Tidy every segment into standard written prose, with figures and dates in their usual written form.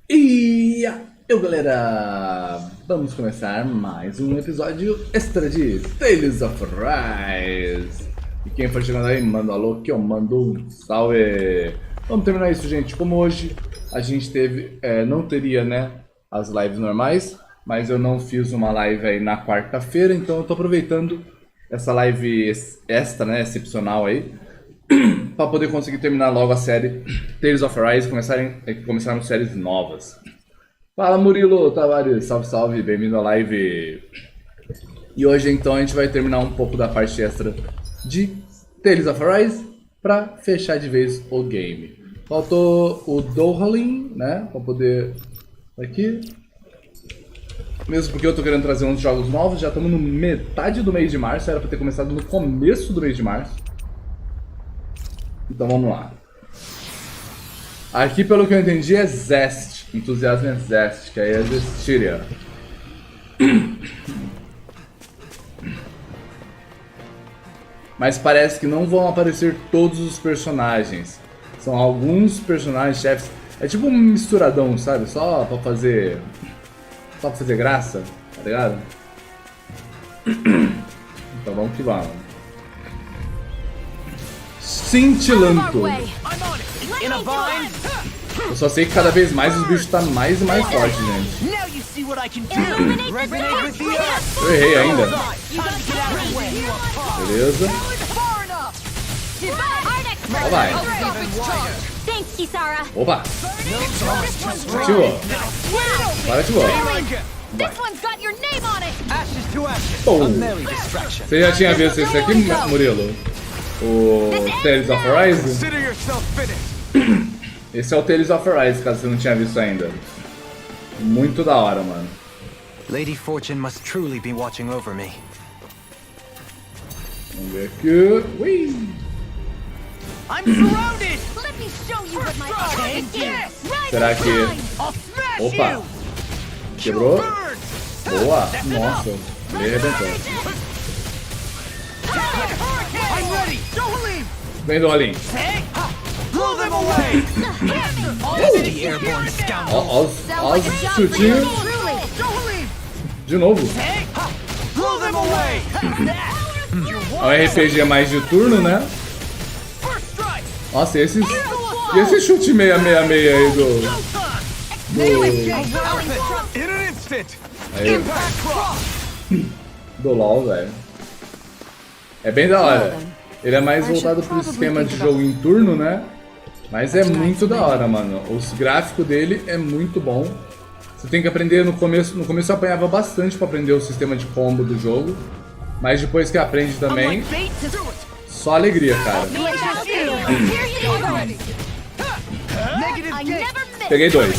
E eu, galera, vamos começar mais um episódio extra de Tales of Arise. E quem for chegando aí, manda um alô que eu mando um salve. Vamos terminar isso, gente. Como hoje a gente teve, não teria, né, as lives normais, mas eu não fiz uma live aí na quarta-feira, então eu tô aproveitando essa live extra, né, excepcional aí, para poder conseguir terminar logo a série Tales of Arise e começarmos séries novas. Fala, Murilo Tavares, salve salve, bem-vindo à live. E hoje então a gente vai terminar um pouco da parte extra de Tales of Arise para fechar de vez o game. Faltou o Dohalin, né, para poder aqui. Mesmo porque eu tô querendo trazer uns jogos novos, já estamos no metade do mês de março, era para ter começado no começo do mês de março. Então vamos lá. Aqui, pelo que eu entendi, é Zest. Entusiasmo é Zest, que aí é Zestiria. Mas parece que não vão aparecer todos os personagens. São alguns personagens chefes. É tipo um misturadão, sabe? Só pra fazer graça, tá ligado? Então vamos que vamos. Cintilante. Eu só sei que cada vez mais os bichos tá mais e mais fortes, gente. Eu errei ainda. Beleza. Ó, vai. Opa. Ativou. Agora ativou. Vai. Oh. Você já tinha visto esse aqui, Murilo? O Tales of Arise? Esse é o Tales of Arise, caso você não tinha visto ainda. Muito da hora, mano. Lady Fortune must truly be watching over me. Vamos ver aqui. Ui. Será que... Opa! Quebrou? Boa! Nossa! Ele arrebentou. Vem do Rolim. Ó os chutinhos. De novo. É um RPG mais de turno, né? Nossa, e esse chute 666 aí do LoL, velho. É bem da hora. Ele é mais voltado pro esquema de jogo em turno, né? Mas é muito da hora, mano. Os gráficos dele é muito bom. Você tem que aprender no começo. No começo eu apanhava bastante pra aprender o sistema de combo do jogo. Mas depois que aprende também, só alegria, cara. Peguei 2.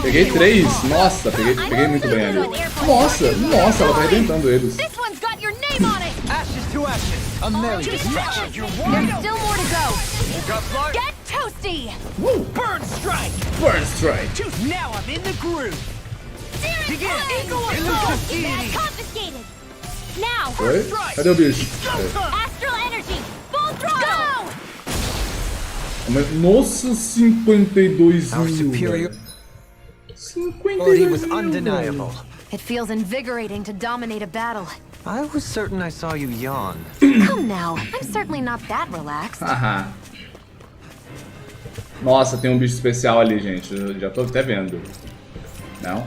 Peguei 3. Nossa, peguei muito bem ali. Nossa, ela tá arrebentando eles. A merry distraction. There's still more to go. Get toasty. Woo. Burn strike. Burn strike. Now I'm in the groove. Confiscated. Now. Oi? Cadê o bicho? Astral energy. Full throttle. Nossa, 52 mil. 52 mil. It feels invigorating to dominate a battle. I was certain I saw you yawn. Come now, I'm certainly not that relaxed. Nossa, tem um bicho especial ali, gente. Eu já tô até vendo. Não?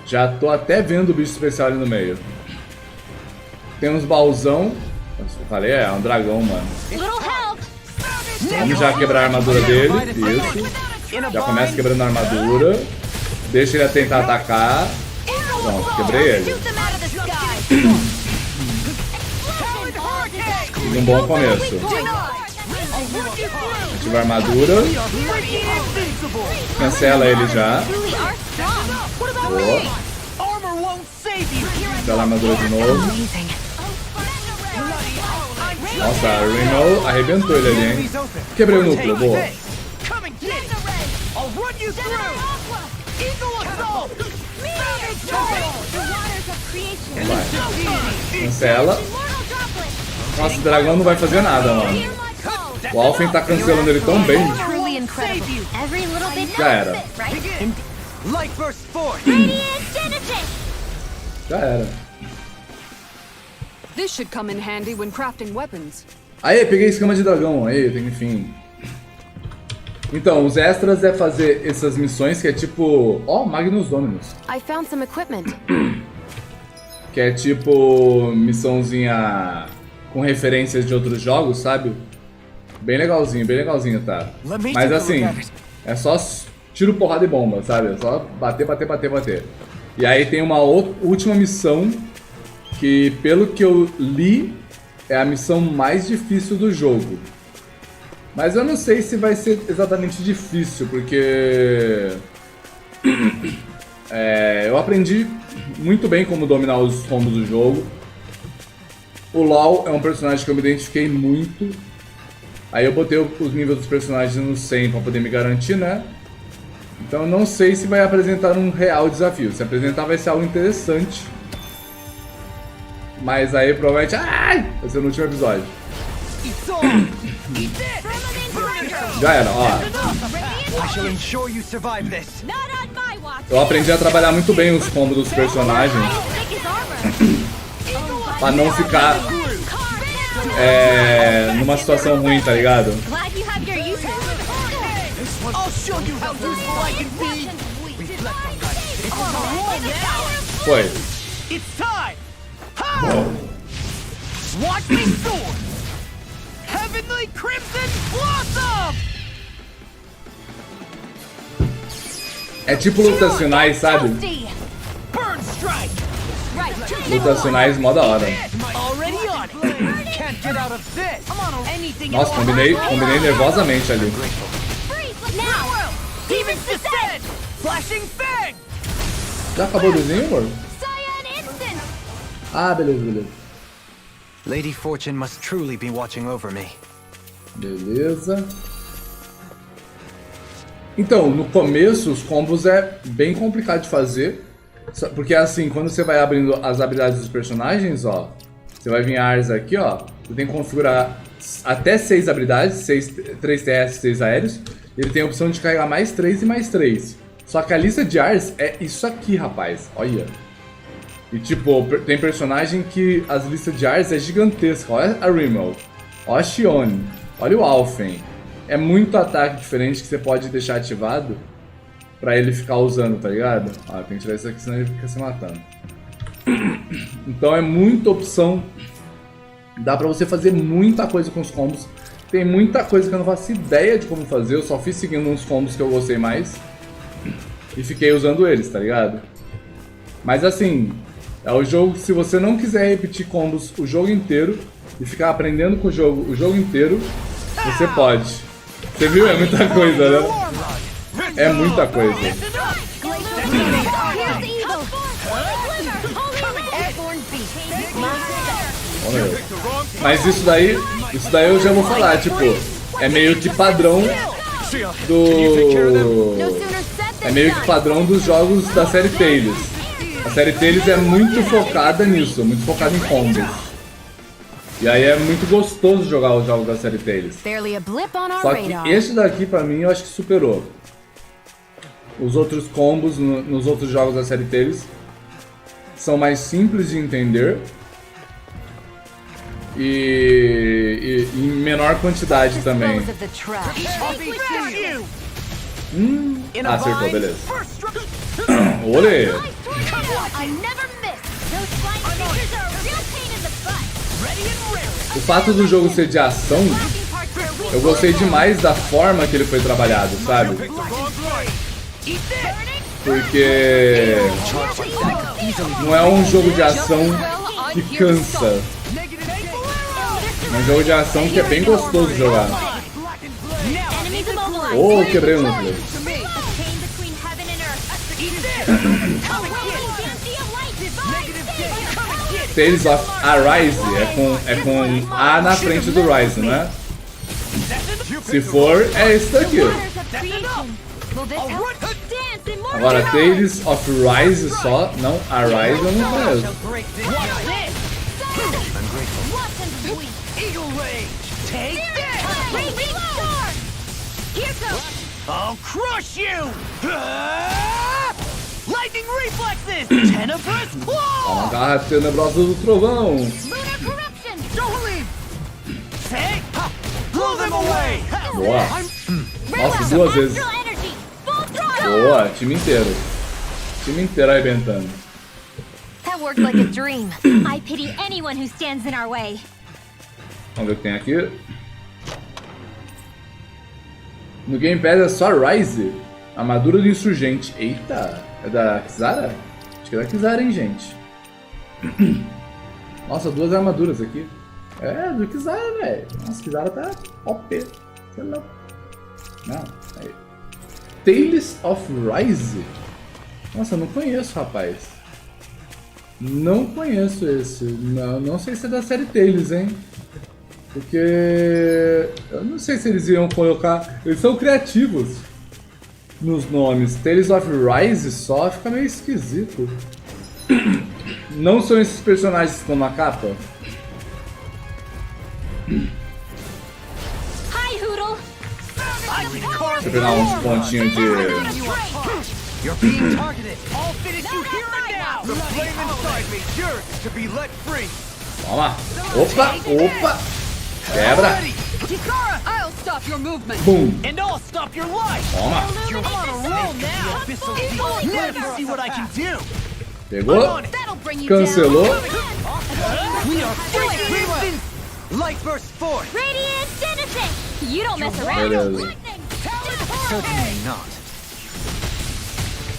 Já tô até vendo o bicho especial ali no meio. Tem uns baúzão. Eu falei, é um dragão, mano. Vamos já quebrar a armadura dele. Isso. Já começa quebrando a armadura. Deixa ele tentar atacar. Pronto, quebrei ele. Fiz um bom começo. Ativa a armadura. Cancela ele já. Boa. Cancela a armadura de novo. Nossa, a Reno arrebentou ele ali, hein? Quebrei o núcleo, boa. Vai. Cancela. Nossa, o dragão não vai fazer nada, mano. O Alphen tá cancelando ele tão bem. Every little bit Já era. Light burst forth. Radiant Genesis! Já era. This should come in handy when crafting weapons. Aí, peguei escama de dragão. Aí, enfim. Então, os extras é fazer essas missões que é tipo... Ó, Magnus Dominus. I found some equipment. Que é tipo missãozinha com referências de outros jogos, sabe? Bem legalzinho, tá? Mas assim, é só tiro, porrada e bomba, sabe? É só bater. E aí tem uma última missão que, pelo que eu li, é a missão mais difícil do jogo. Mas eu não sei se vai ser exatamente difícil, porque... eu aprendi muito bem como dominar os combos do jogo. O LoL é um personagem que eu me identifiquei muito. Aí eu botei os níveis dos personagens no 100 pra poder me garantir, né? Então eu não sei se vai apresentar um real desafio. Se apresentar vai ser algo interessante. Mas aí provavelmente... Ai! Vai ser no último episódio. Já era, ó. Eu aprendi a trabalhar muito bem os combos dos personagens. Pra não ficar numa situação ruim, tá ligado? Foi. É tipo lutas finais, sabe? Lutas finais mó da hora. Nossa, combinei nervosamente ali. Já acabou o desenho, amor? Ah, beleza. Lady Fortune must truly be watching over me. Beleza. Então, no começo, os combos é bem complicado de fazer. Porque assim, quando você vai abrindo as habilidades dos personagens, ó, você vai vir Ars aqui, ó, você tem que configurar até 6 habilidades, 3 terrestres, 6 aéreos. Ele tem a opção de carregar mais 3 e mais 3. Só que a lista de Ars é isso aqui, rapaz, olha. E tipo, tem personagem que as listas de Ars é gigantesca. Olha a Rimmel, olha a Xione, olha o Alphen. É muito ataque diferente que você pode deixar ativado pra ele ficar usando, tá ligado? Ah, tem que tirar isso aqui, senão ele fica se matando. Então é muita opção. Dá pra você fazer muita coisa com os combos. Tem muita coisa que eu não faço ideia de como fazer. Eu só fui seguindo uns combos que eu gostei mais e fiquei usando eles, tá ligado? Mas assim, é o jogo, se você não quiser repetir combos o jogo inteiro e ficar aprendendo com o jogo inteiro, você pode. Você viu? É muita coisa, né? É muita coisa. Mas isso daí eu já vou falar, tipo, é meio que padrão dos jogos da série Tales. A série Tales é muito focada nisso, muito focada em combos. E aí é muito gostoso jogar os jogos da série Tales. Só que esse daqui pra mim eu acho que superou os outros combos nos outros jogos da série Tales. São mais simples de entender e em menor quantidade também. Acertou, beleza. Olê! O fato do jogo ser de ação, eu gostei demais da forma que ele foi trabalhado, sabe? Porque não é um jogo de ação que cansa. É um jogo de ação que é bem gostoso de jogar. Oh, quebrei o núcleo. Tales of Arise é com A na frente do Rise, né? Se for, é esse daqui. Agora, Tales of Rise só, não Arise eu não conheço. I'll crush you! Lightning reflexes! Tenebrous A claw! garra tenebrosa do trovão. Lunar corruption. Jolie! Say! Blow them away! Boa. Nossa, duas vezes. Astral energy. Full throttle. Boa, time inteiro. Time inteiro arrebentando. That worked like a dream. I pity anyone who stands in our way. Vamos ver o que tem aqui. No Game Pass é só Rise. Armadura do insurgente. Eita, é da Kizara? Acho que é da Kizara, hein, gente. Nossa, duas armaduras aqui. É, do Kizara, velho. Nossa, Kizara tá OP. Sei lá. Não, aí. Tales of Rise? Nossa, eu não conheço, rapaz. Não conheço esse. Não sei se é da série Tales, hein? Porque eu não sei se eles iam colocar. Eles são criativos nos nomes. Tales of Rise só fica meio esquisito. Não são esses personagens que estão na capa? Hi, Hoodle. Deixa eu pegar uns pontinhos de. You're being targeted. I'll finish you here and now! The flame inside me yearns to be let free. Toma! Opa! Opa! Quebra! Kisara! I'll stop your movement. Bum! And I'll stop your life! Toma! I'm on a roll now! Let me see what I can do! Pegou! That'll bring you Cancelou! down. We are freaking Light burst forth. Radiant Denison. You don't mess around. Beleza. Lightning. Certainly not.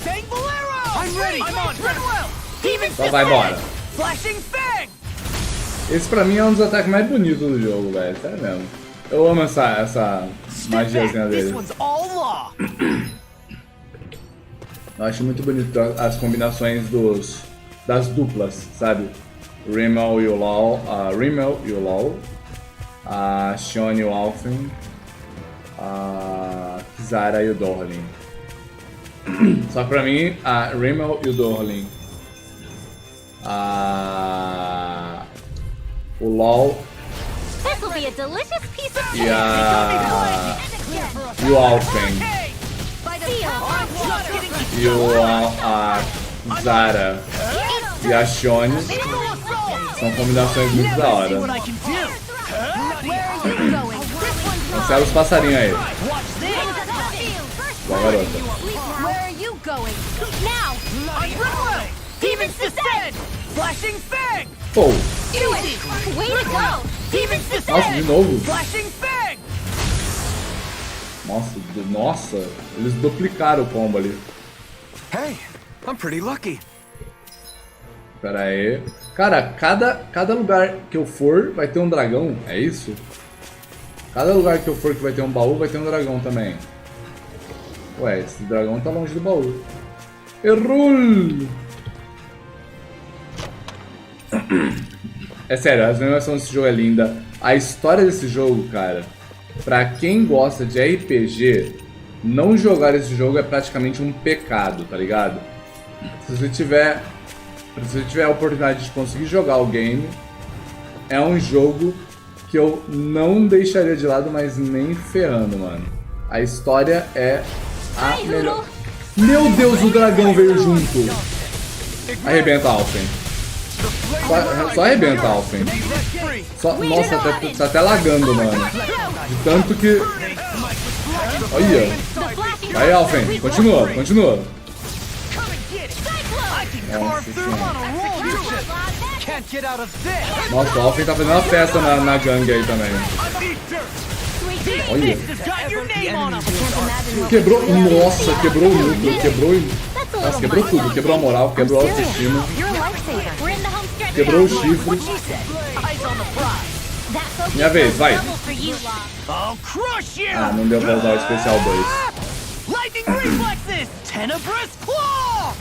Fang Bolero! I'm ready. I'm on Redwell! Demon Só vai embora. Flashing Fang! Esse pra mim é um dos ataques mais bonitos do jogo, velho. Sério mesmo. Eu amo essa magiazinha This dele. one's all law! Eu acho muito bonito as combinações das duplas, sabe? Rimmel e o LOL, a Shion e o Alphen, a Kizara e o Dorlin. Só que pra mim, a Rimmel e o Dorlin, o LOL This'll be a delicious piece of e o Alphen e a Kizara e a Shion são combinações muito da hora. What I can do! Cancela os passarinhos aí. Boa, garota. Where are you going? Now! I'm Redwell! Demons descend! Flashing Fang! Pô, Do it! Way to go! Demons nossa, de descend! novo. Flashing Fang! Nossa, eles duplicaram o combo ali. Hey, I'm pretty lucky. Pera aí. Cara, cada lugar que eu for vai ter um dragão, é isso? Cada lugar que eu for que vai ter um baú vai ter um dragão também. Ué, esse dragão tá longe do baú. Errou! É sério, a animação desse jogo é linda. A história desse jogo, cara, pra quem gosta de RPG, não jogar esse jogo é praticamente um pecado, tá ligado? Se você tiver a oportunidade de conseguir jogar o game, é um jogo que eu não deixaria de lado, mas nem ferrando, mano. A história é a melhor. Meu Deus, o dragão veio junto. Arrebenta a Alphen. Só arrebenta a Alphen. Nossa, tá até lagando, mano. De tanto que... Olha. Vai, Alphen. Continua. Come and get it! Nossa senhora. Can't get out of this. Nossa, o Alphen tá fazendo uma festa na gangue aí também. Olha. Got your name on him! Quebrou. Nossa, quebrou o núcleo. Nossa, quebrou tudo. Quebrou a moral, quebrou a autoestima. You're a lifesaver. We're in the home stretch. Quebrou o chifre. Eyes on the prize! That focus Minha vez, vai. double for you, Lob. I'll crush you! Ah, não deu pra usar o especial 2. Lightning reflexes! Tenebrous claw!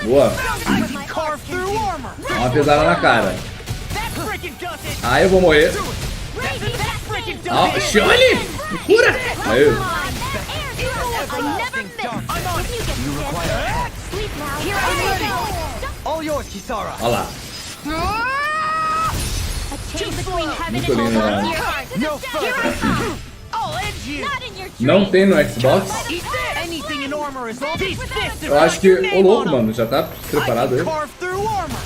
Boa. I can carve through armor! Dá uma pesada na cara. That freaking does it! Ah, eu vou morrer. That freaking does Ah, it! Shione! Me cura! Aí. I never miss. I'm on it! You require sleep now. Here I go. All yours, Kisara. Olha lá. A change between heaven Muito and lindo, hell. né? No further. Não tem no Xbox? Anything in armor is all these fists. Eu acho que... Ô louco, mano, já tá preparado aí? Carve through armor.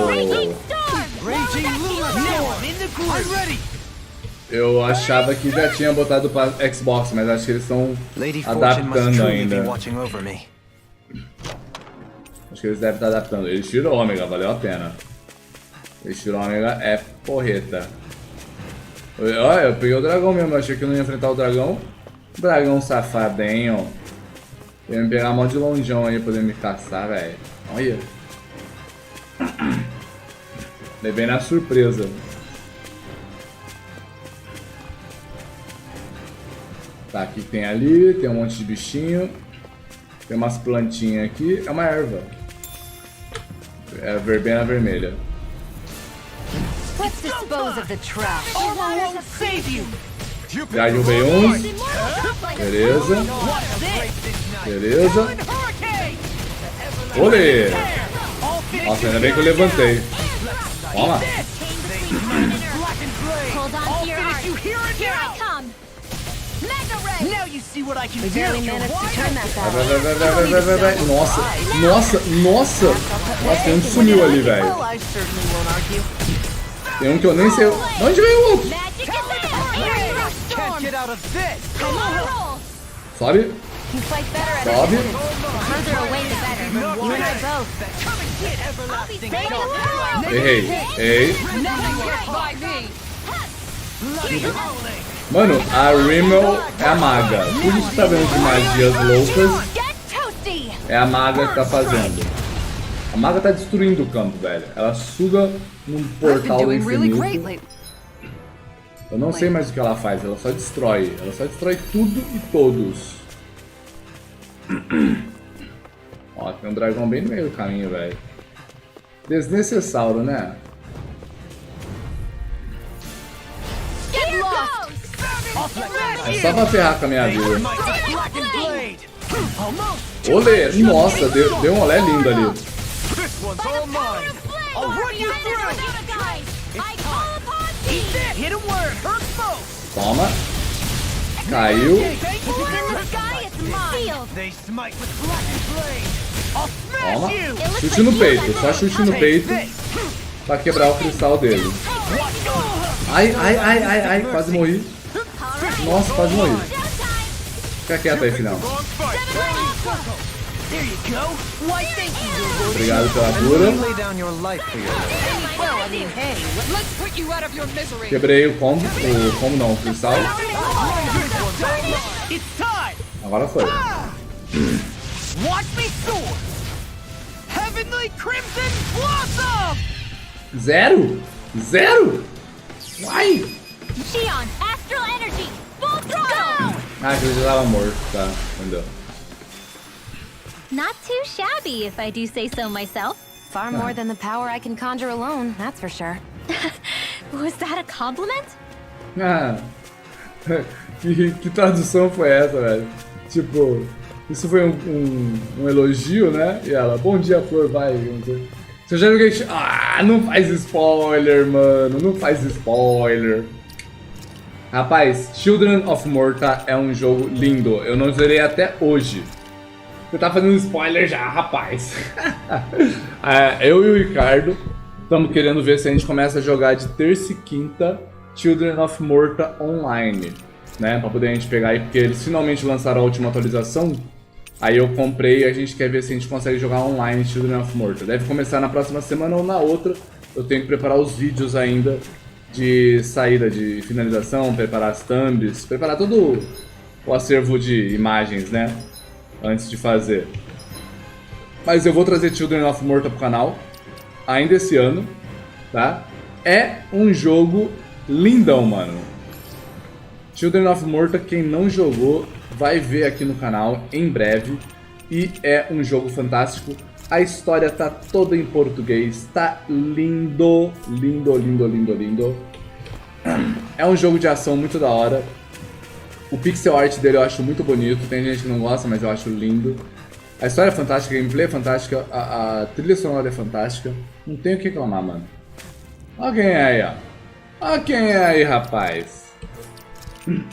Raging storm! Raging Luna Storm in the group. I'm ready. Eu achava que já tinha botado pra Xbox, mas acho que eles estão Lady Fortune must adaptando truly be ainda. watching over me. Acho que eles devem estar adaptando. Eles tiram ômega, valeu a pena. Eles tiram ômega, é porreta. Olha, eu peguei o dragão mesmo, eu achei que eu não ia enfrentar o dragão. Dragão safadinho. Ia me pegar mó de longeão aí, poder me caçar, velho. Olha. Levei na surpresa. Tá, aqui tem ali, tem um monte de bichinho. Tem umas plantinhas aqui, é uma erva. É a verbena vermelha. Let's dispose of the trash. Armor won't save you. Já derrubei uns. Beleza. Beleza. Hurricane. Olê! Nossa, ainda bem que eu levantei. Toma. Hold on to your heart. Here I come. Mega ray. Now you see what I can We do. barely managed to turn that Vai. Nossa, nossa, nossa. Nossa, tem um que sumiu ali, velho. Well, I certainly won't argue. Tem um que eu nem sei. De onde veio o outro? Magic is there. Can't get out of this. Come on, roll. Sobe, You fight better at sobe. it. The further away, the better. You and I both. I'll be saving the world. Errei, errei. Nothing gets by me. Mano, a Rimmel é a maga. Tudo que você tá vendo de magias loucas Get toasty. é a maga que tá fazendo. A maga tá destruindo o campo, velho. Ela suga num I've been portal doing really great infinito. lately. Eu não sei mais o que ela faz, ela só destrói. Ela só destrói tudo e todos. Ó, tem um dragão bem no meio do caminho, velho. Desnecessário, né? Get lost. É só pra ferrar com a minha vida. Blackened blade. Almost. Olê! Nossa, deu um olé lindo ali. This one's all mine. I'll run you through. I call upon Eat thee. that. Hit him where it hurts most. Toma. Caiu. In the sky, it's mine. They smite with blackened blade. I'll Toma. smash you. Chute no peito, só chute no peito pra quebrar o cristal dele. Ai, ai, ai, ai, ai, quase morri. Nossa, quase morri. Fica quieto aí, final. There you go. Why, thank you. Obrigado pela cura. Lay down your life for your love. Well, I mean, hey, let's put you out of your misery. Quebrei o combo. O combo não, o cristal. It's time. Agora foi. Watch me soar. Heavenly Crimson Blossom. Zero? Zero? Uai! Xion, astral energy. Full throttle. Ah, que ele já tava morto, tá? Entendeu? Not too shabby, if I do say so myself. Far more than the power I can conjure alone, that's for sure. Was that a compliment? Ah, que tradução foi essa, velho? Tipo, isso foi um elogio, né? E ela, bom dia, flor, vai. Você já viu que... Ah, não faz spoiler, mano. Não faz spoiler. Rapaz, Children of Morta é um jogo lindo. Eu não zerei até hoje. Você tá fazendo spoiler já, rapaz. Eu e o Ricardo estamos querendo ver se a gente começa a jogar de terça e quinta Children of Morta online, né? Pra poder a gente pegar aí, porque eles finalmente lançaram a última atualização. Aí eu comprei e a gente quer ver se a gente consegue jogar online Children of Morta. Deve começar na próxima semana ou na outra. Eu tenho que preparar os vídeos ainda de saída, de finalização, preparar as thumbs, preparar todo o acervo de imagens, né? Antes de fazer. Mas eu vou trazer Children of Morta pro canal ainda esse ano, tá? É um jogo lindão, mano. Children of Morta, quem não jogou, vai ver aqui no canal em breve. E é um jogo fantástico. A história tá toda em português, tá lindo, lindo, lindo, lindo, lindo. É um jogo de ação muito da hora. O pixel art dele eu acho muito bonito, tem gente que não gosta, mas eu acho lindo. A história é fantástica, a gameplay é fantástica, a trilha sonora é fantástica. Não tenho o que reclamar, mano. Olha quem é aí, ó. Olha quem é aí, rapaz.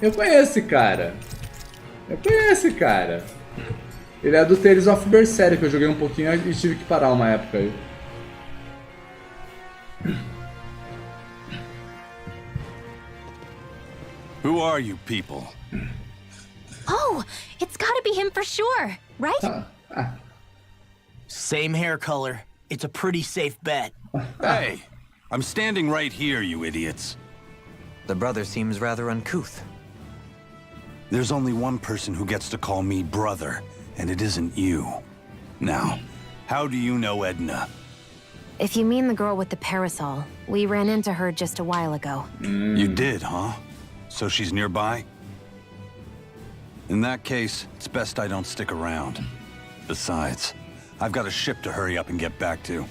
Eu conheço esse cara. Eu conheço esse cara. Ele é do Tales of Berseria, que eu joguei um pouquinho e tive que parar uma época aí. Who are you people? Oh, it's gotta be him for sure, right? Same hair color. It's a pretty safe bet. Hey, I'm standing right here, you idiots. The brother seems rather uncouth. There's only one person who gets to call me brother, and it isn't you. Now, how do you know Edna? If you mean the girl with the parasol, we ran into her just a while ago. You did, huh? So she's nearby? In that case, it's best I don't stick around. Besides, I've got a ship to hurry up and get back to.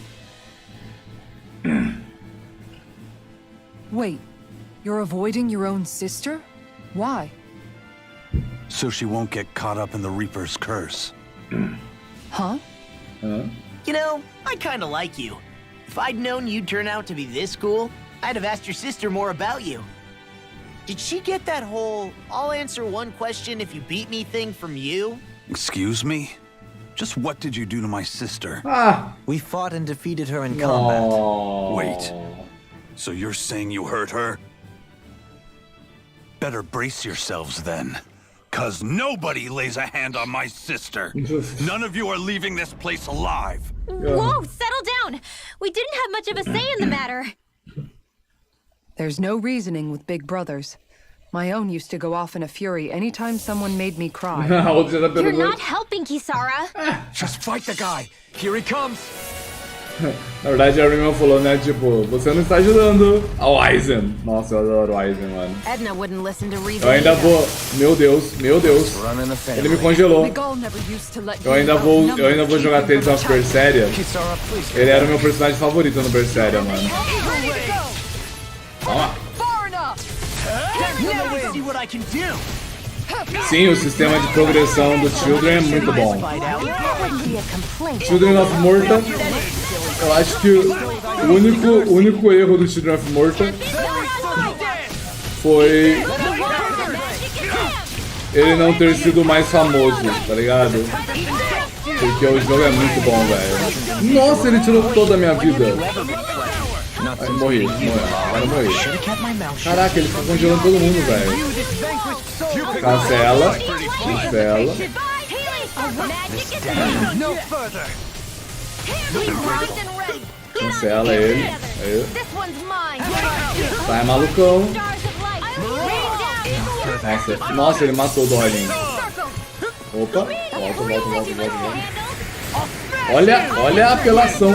Wait, you're avoiding your own sister? Why? So she won't get caught up in the Reaper's curse. Huh? You know, I kinda like you. If I'd known you'd turn out to be this cool, I'd have asked your sister more about you. Did she get that whole, I'll answer one question if you beat me thing from you? Excuse me? Just what did you do to my sister? We fought and defeated her in combat. Wait. So you're saying you hurt her? Better brace yourselves then. 'Cause nobody lays a hand on my sister. None of you are leaving this place alive. Whoa, settle down! We didn't have much of a say in the matter. There's no reasoning with big brothers. My own used to go off in a fury anytime someone made me cry. You're not helping, Kisara. Just fight the guy. Here he comes. Na verdade, a Rima falou, né? Tipo, você não está ajudando ao Aizen. Nossa, eu adoro o Aizen, mano. Edna wouldn't listen to reason. Eu ainda vou. Meu Deus, meu Deus. Ele me congelou. Miguel never used to let Eu ainda vou jogar Tales of Berseria. Ele era o meu personagem favorito no Berseria, mano. Toma. Sim, o sistema de progressão do Children é muito bom. Children of Morta, eu acho que o único erro do Children of Morta foi ele não ter sido mais famoso, tá ligado? Porque o jogo é muito bom, velho. Nossa, ele tirou toda a minha vida. Ai, morri. Agora eu morri. Caraca, ele ficou congelando todo mundo, velho. Cancela. Cancela ele. Aí. Sai, malucão. Nossa, ele matou o Dolin. Opa, volta. Olha a apelação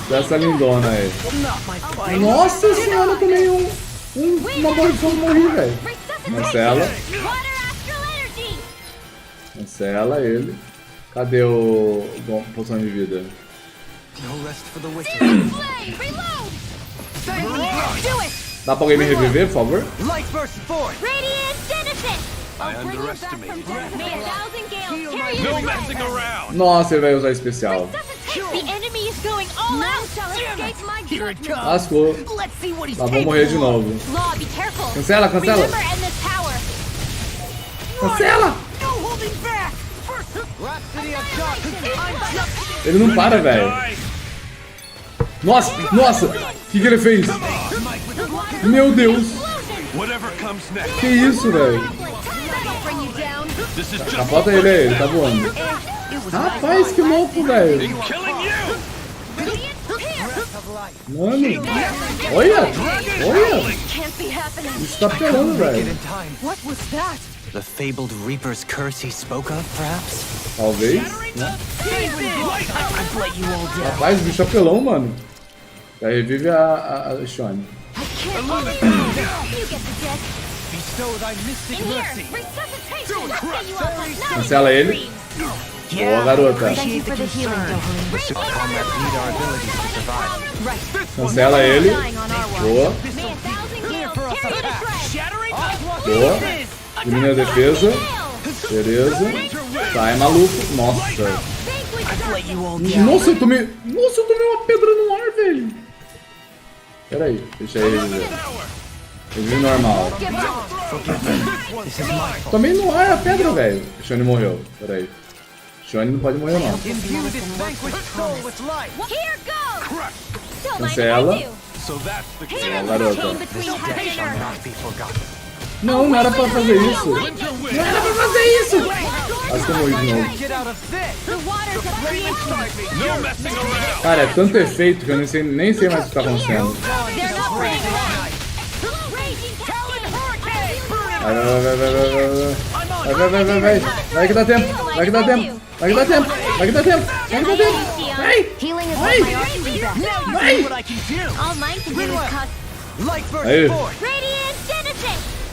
dessa lindona aí. Nossa senhora, eu tomei uma mordida e morri, velho. Cancela ele. Cadê o poção de vida? Dá pra alguém me reviver, por favor? Nossa, ele vai usar especial. Lascou. Tá, vou morrer de novo. Cancela. Cancela! Ele não para, velho. Nossa! O que ele fez? Meu Deus! Que isso, velho? Capota ele aí, ele tá voando. Rapaz, que louco, velho. Mano, olha! Isso tá pelando, velho. The fabled Reaper's curse he spoke of, perhaps? Talvez, né? Rapaz, o bicho é apelão, mano. Já revive a Shone. Cancela ele. Boa, garota. Cancela ele. Boa. Diminui a defesa. Beleza. Sai, maluco. Nossa, eu tomei uma pedra no ar, velho. Pera aí, deixa ele ver. Revive normal. Tomei no ar a pedra, velho. Shone morreu. Pera aí. Shone não pode morrer, não. Cancela. É, garota. Não, não era pra fazer isso. Não era pra fazer isso. Acho que eu morri de novo. Cara, é tanto efeito que eu nem sei mais o que tá acontecendo. Vai. Vai que dá tempo. Vai que dá tempo. Vai que dá tempo. Vai que dá tempo. Vai que dá tempo. Vai. Vai. Aí.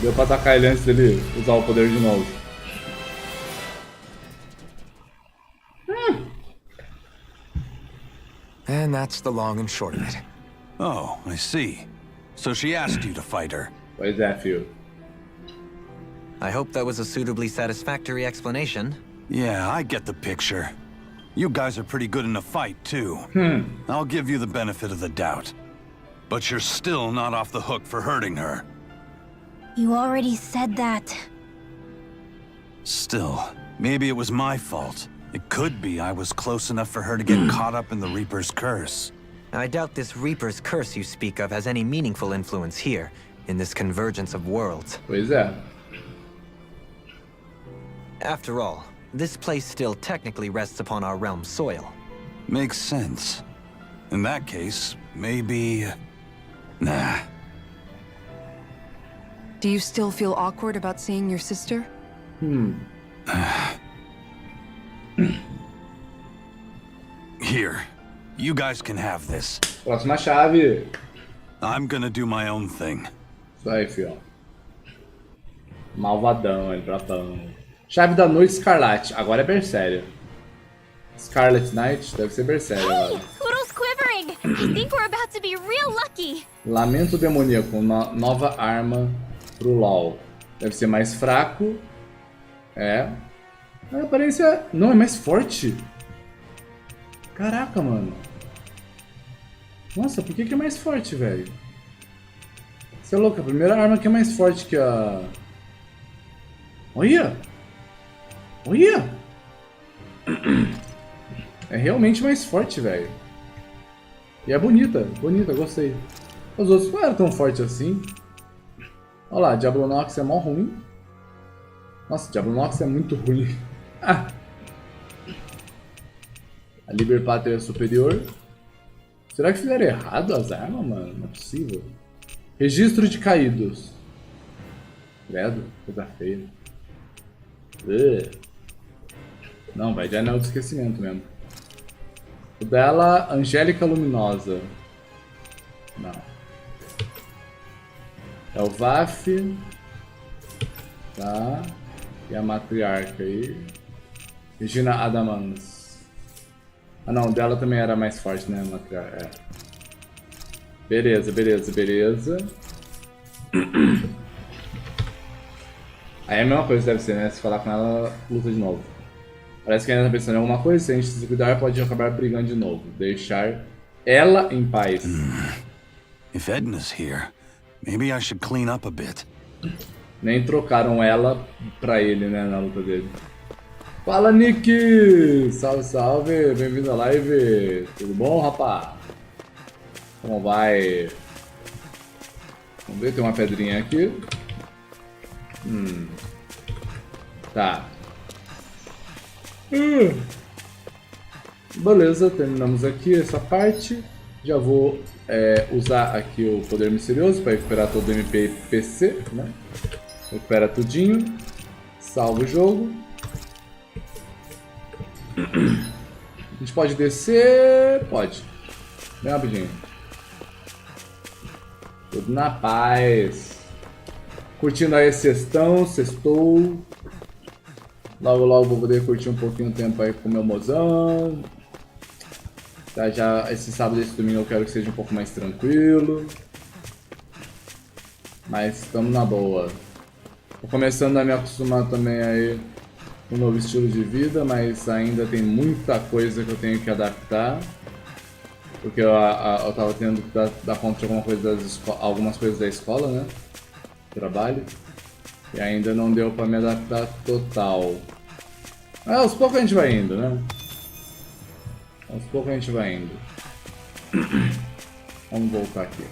Deu pra atacar ele antes dele usar o poder de novo. And that's the long and short of it. Oh, I see. So she asked you to fight her. Pois é, filho. I hope that was a suitably satisfactory explanation. Yeah, I get the picture. You guys are pretty good in a fight, too. I'll give you the benefit of the doubt. But you're still not off the hook for hurting her. You already said that. Still, maybe it was my fault. It could be I was close enough for her to get caught up in the Reaper's curse. I doubt this Reaper's curse you speak of has any meaningful influence here, in this convergence of worlds. Pois é. After all, this place still technically rests upon our realm's soil. Makes sense. In that case, maybe... Nah. Do you still feel awkward about seeing your sister? Here, you guys can have this. Próxima chave. I'm gonna do my own thing. Isso aí, filho. Malvadão, ele bratão. Chave da Noite Escarlate. Agora é Berséria. Scarlet Knight deve ser Berséria agora. Poodle's quivering. I think we're about to be real lucky. Lamento Demoníaco. Nova arma pro LoL. Deve ser mais fraco. É. A aparência... Não, é mais forte. Caraca, mano. Nossa, por que é mais forte, velho? Você é louco, a primeira arma que é mais forte que a... Olha! Olha! É realmente mais forte, velho. E é bonita, gostei. Os outros não eram tão fortes assim. Olha lá, Diablo Nox é mó ruim. Nossa, Diablo Nox é muito ruim. Ah. A Liber Pater é superior. Será que fizeram errado as armas, mano? Não é possível. Registro de caídos. Credo, coisa feia. Não, vai de anel de esquecimento mesmo. O dela, Angélica Luminosa. Não. É o Vaf. Tá. E a matriarca aí. Regina Adamans. Ah não, dela também era mais forte, né? Matriarca. É. Beleza. Aí é a mesma coisa deve ser, né? Se falar com ela, luta de novo. Parece que ainda tá pensando em alguma coisa, se a gente se cuidar pode acabar brigando de novo. Deixar ela em paz. If Edna's here, maybe I should clean up a bit. Nem trocaram ela pra ele, né, na luta dele. Fala, Nick! Salve, salve! Bem-vindo à live! Tudo bom, rapá? Como vai? Vamos ver, tem uma pedrinha aqui. Tá. Beleza, terminamos aqui essa parte. Já vou usar aqui o poder misterioso para recuperar todo o MP e PC, né? Recupera tudinho. Salva o jogo. A gente pode descer? Pode. Bem rapidinho. Tudo na paz. Curtindo aí sextão, sextou. Logo vou poder curtir um pouquinho o tempo aí com o meu mozão. Tá, já esse sábado e esse domingo eu quero que seja um pouco mais tranquilo. Mas estamos na boa. Tô começando a me acostumar também aí com um novo estilo de vida, mas ainda tem muita coisa que eu tenho que adaptar. Porque eu tava tendo que dar conta de algumas coisas da escola, né? trabalho. E ainda não deu pra me adaptar total. Aos poucos a gente vai indo, né? Aos poucos a gente vai indo. Vamos voltar aqui.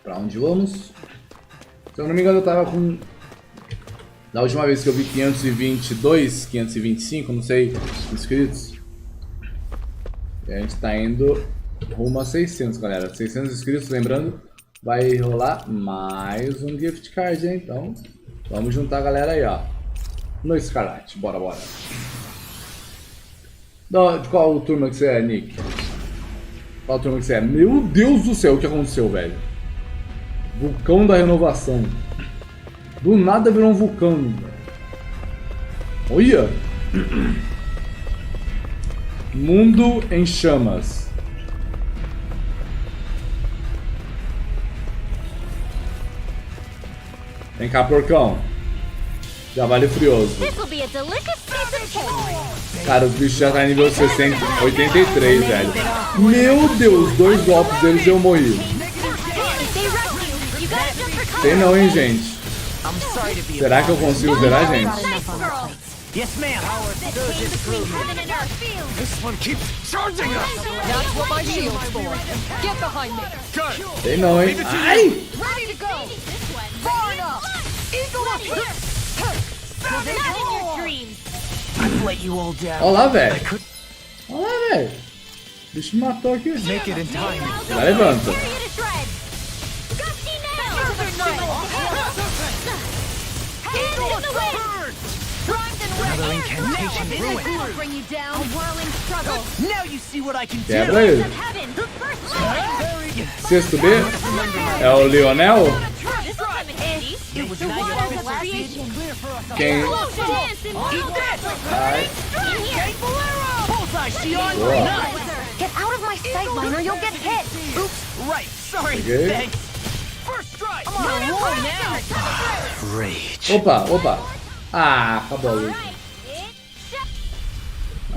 Pra onde vamos? Se eu não me engano, eu tava com... Da última vez que eu vi 522, 525, não sei, inscritos. E a gente tá indo rumo a 600, galera. 600 inscritos, lembrando, vai rolar mais um gift card, hein? Então, vamos juntar a galera aí, ó. No Escarlate, bora, bora. De qual turma que você é, Nick? Qual turma que você é? Meu Deus do céu, o que aconteceu, velho? Vulcão da renovação. Do nada virou um vulcão. Olha! Mundo em chamas. Vem cá, porcão. Javali furioso. Cara, os bichos já tá em nível 60, 83, velho. Meu Deus, 2 golpes deles e eu morri. Sei não, hein, gente. Será que eu consigo zerar, gente? Yes, ma'am. This one keeps charging us. That's what my shield's for. Get behind me. Sei não, hein? Ai! Ready to go. Far enough. Eagle up here. Not in your dreams. I've let you all down. Olha lá, velho. Olha lá, velho. O bicho me matou aqui. Make it in time. Já levanta. Another incantation ruined. Bring you down. A whirling struggle. Now you see what I can do. Quebra ele. Heaven. Sexto B é o Lionel. It was creation. Quem? Boa. Get out of my sight line or you'll get hit. Oops, right. Sorry. Okay. Thanks. First strike. I'm on a roll now. Rage. Opa, opa. Ah, acabou a luta.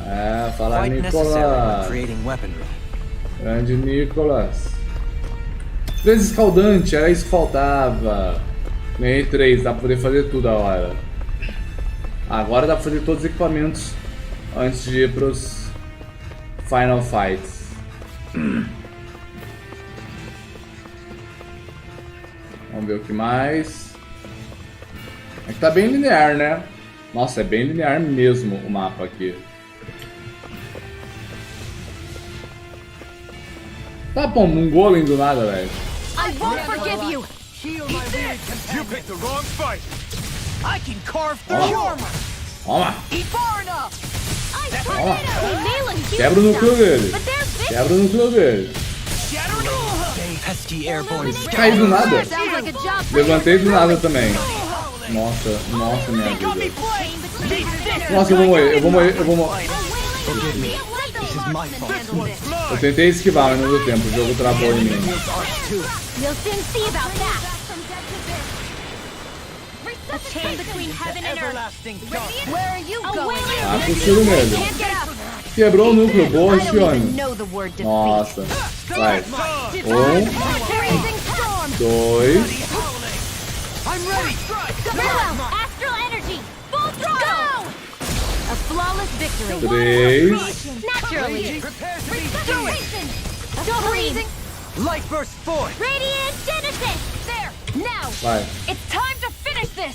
É, fala Quite necessary when Nicolas. creating weaponry. Grande Nicolas. 3 escaldante, era isso que faltava. Ganhei 3, dá pra poder fazer tudo a hora. Agora dá pra fazer todos os equipamentos antes de ir pros Final Fights. Vamos ver o que mais. É que tá bem linear, né? Nossa, é bem linear mesmo o mapa aqui. Tá bom, um golem do nada, velho. I won't forgive you. You picked the wrong fight. I can carve through your armor. Toma, Far enough. toma. Quebra o núcleo dele. Quebra o núcleo dele. Pesky airborne. Caí do nada. Sounds like a job. Levantei do nada também. Nossa, nossa, minha vida. Nossa, eu vou morrer, eu vou morrer, eu vou morrer. Forgive me. This is my fault. Eu tentei esquivar, mas não deu tempo. O jogo travou em mim. We'll soon see about that. A chain between heaven and earth. Where are you going? Ah, consigo mesmo. Can't get up. Quebrou o núcleo, boa, I don't even Shione. know the word defeat. Nossa. Vai. 2. I'm ready. Farewell, astral energy. Full throttle. A flawless victory. 3. Naturally. Restoration. Freezing. Light burst forth. Radiant Genesis. There. Now. Vai. It's time to finish this.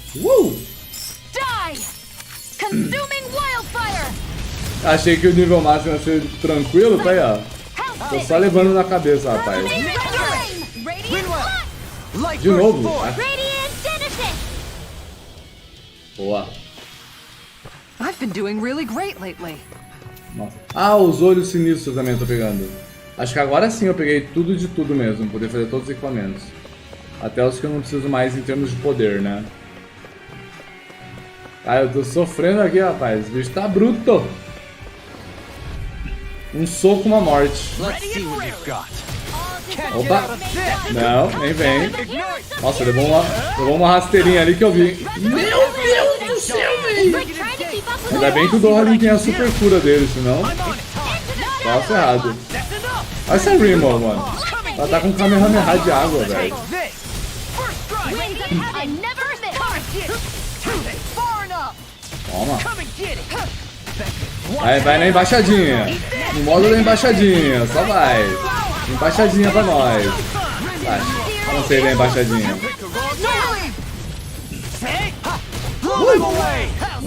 Die. Consuming wildfire. Achei que o nível máximo ia ser tranquilo, tá aí, ó. Tô só levando na cabeça, rapaz. Radiant Light. De novo. Radiant Genesis. Boa. I've been doing really great lately. Nossa. Ah, os olhos sinistros também eu tô pegando. Acho que agora sim eu peguei tudo de tudo mesmo, poder fazer todos os equipamentos. Até os que eu não preciso mais em termos de poder, né? Ah, eu tô sofrendo aqui, rapaz. O bicho tá bruto. Um soco, uma morte. Let's see what you've got. Opa. Não, nem vem. Nossa, levou uma rasteirinha ali que eu vi. Meu Deus do céu, velho. Trying to keep up Ainda bem que o Dolin tem a super cura dele, senão tava ferrado. Olha essa Rimo, mano. Ela tá com um Kamehameha de água, velho. Toma. Vai na embaixadinha. No modo da embaixadinha, só vai. Embaixadinha pra nós. Vai. Não sei da embaixadinha.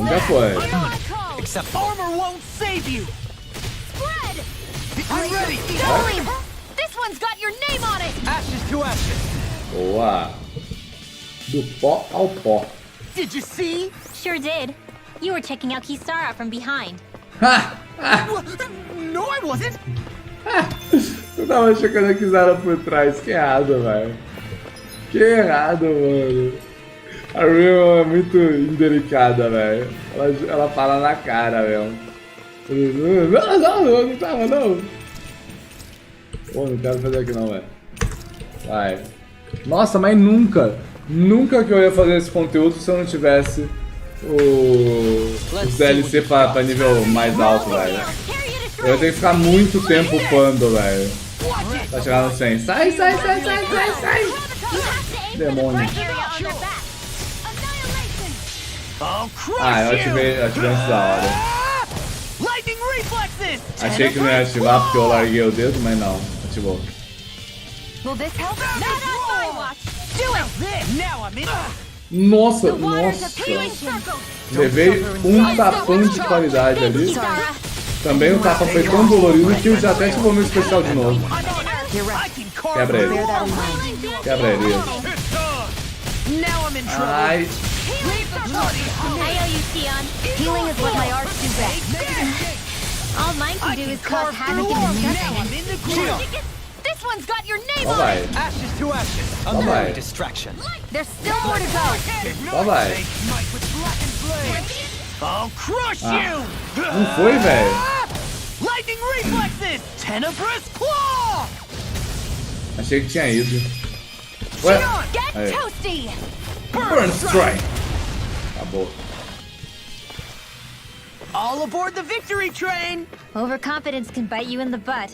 Já foi. Armor won't save you. I'm ready. This one's got your name on it. Ashes to ashes. Boa. Do pó ao pó. Did you see? Sure did. You were checking out Kisara from behind. Ha! No, I wasn't. Eu tava checando a Kisara por trás. Que errado, velho. Que errado, mano. A Rimo é muito indelicada, velho. Ela fala na cara, velho. Não tava, não. Pô, não quero fazer aqui não, velho. Vai. Nossa, mas nunca que eu ia fazer esse conteúdo se eu não tivesse os DLC pra nível mais alto, velho. Eu tenho que ficar muito tempo upando, velho. Pra chegar no 100. Sai! Demônio. Ah, eu ativei antes da hora. Achei que não ia ativar porque eu larguei o dedo, mas não. Ativou. Nossa! Levei um tapão de qualidade ali. Também o tapão foi tão dolorido que eu já até ativou meu especial de novo. Quebra ele. Ai. Healing is what my arts do best. All mine can do is cause havoc in the mess. This one's got your name on it. Ashes to ashes. Só vai. Distraction. There's still more to go. Só vai. I'll crush you. Não foi, velho. Lightning reflexes. Tenebrous claw. Achei que tinha ido. Ué? Get Aí. toasty. Burn Strike. Acabou. All aboard the victory train. Overconfidence can bite you in the butt.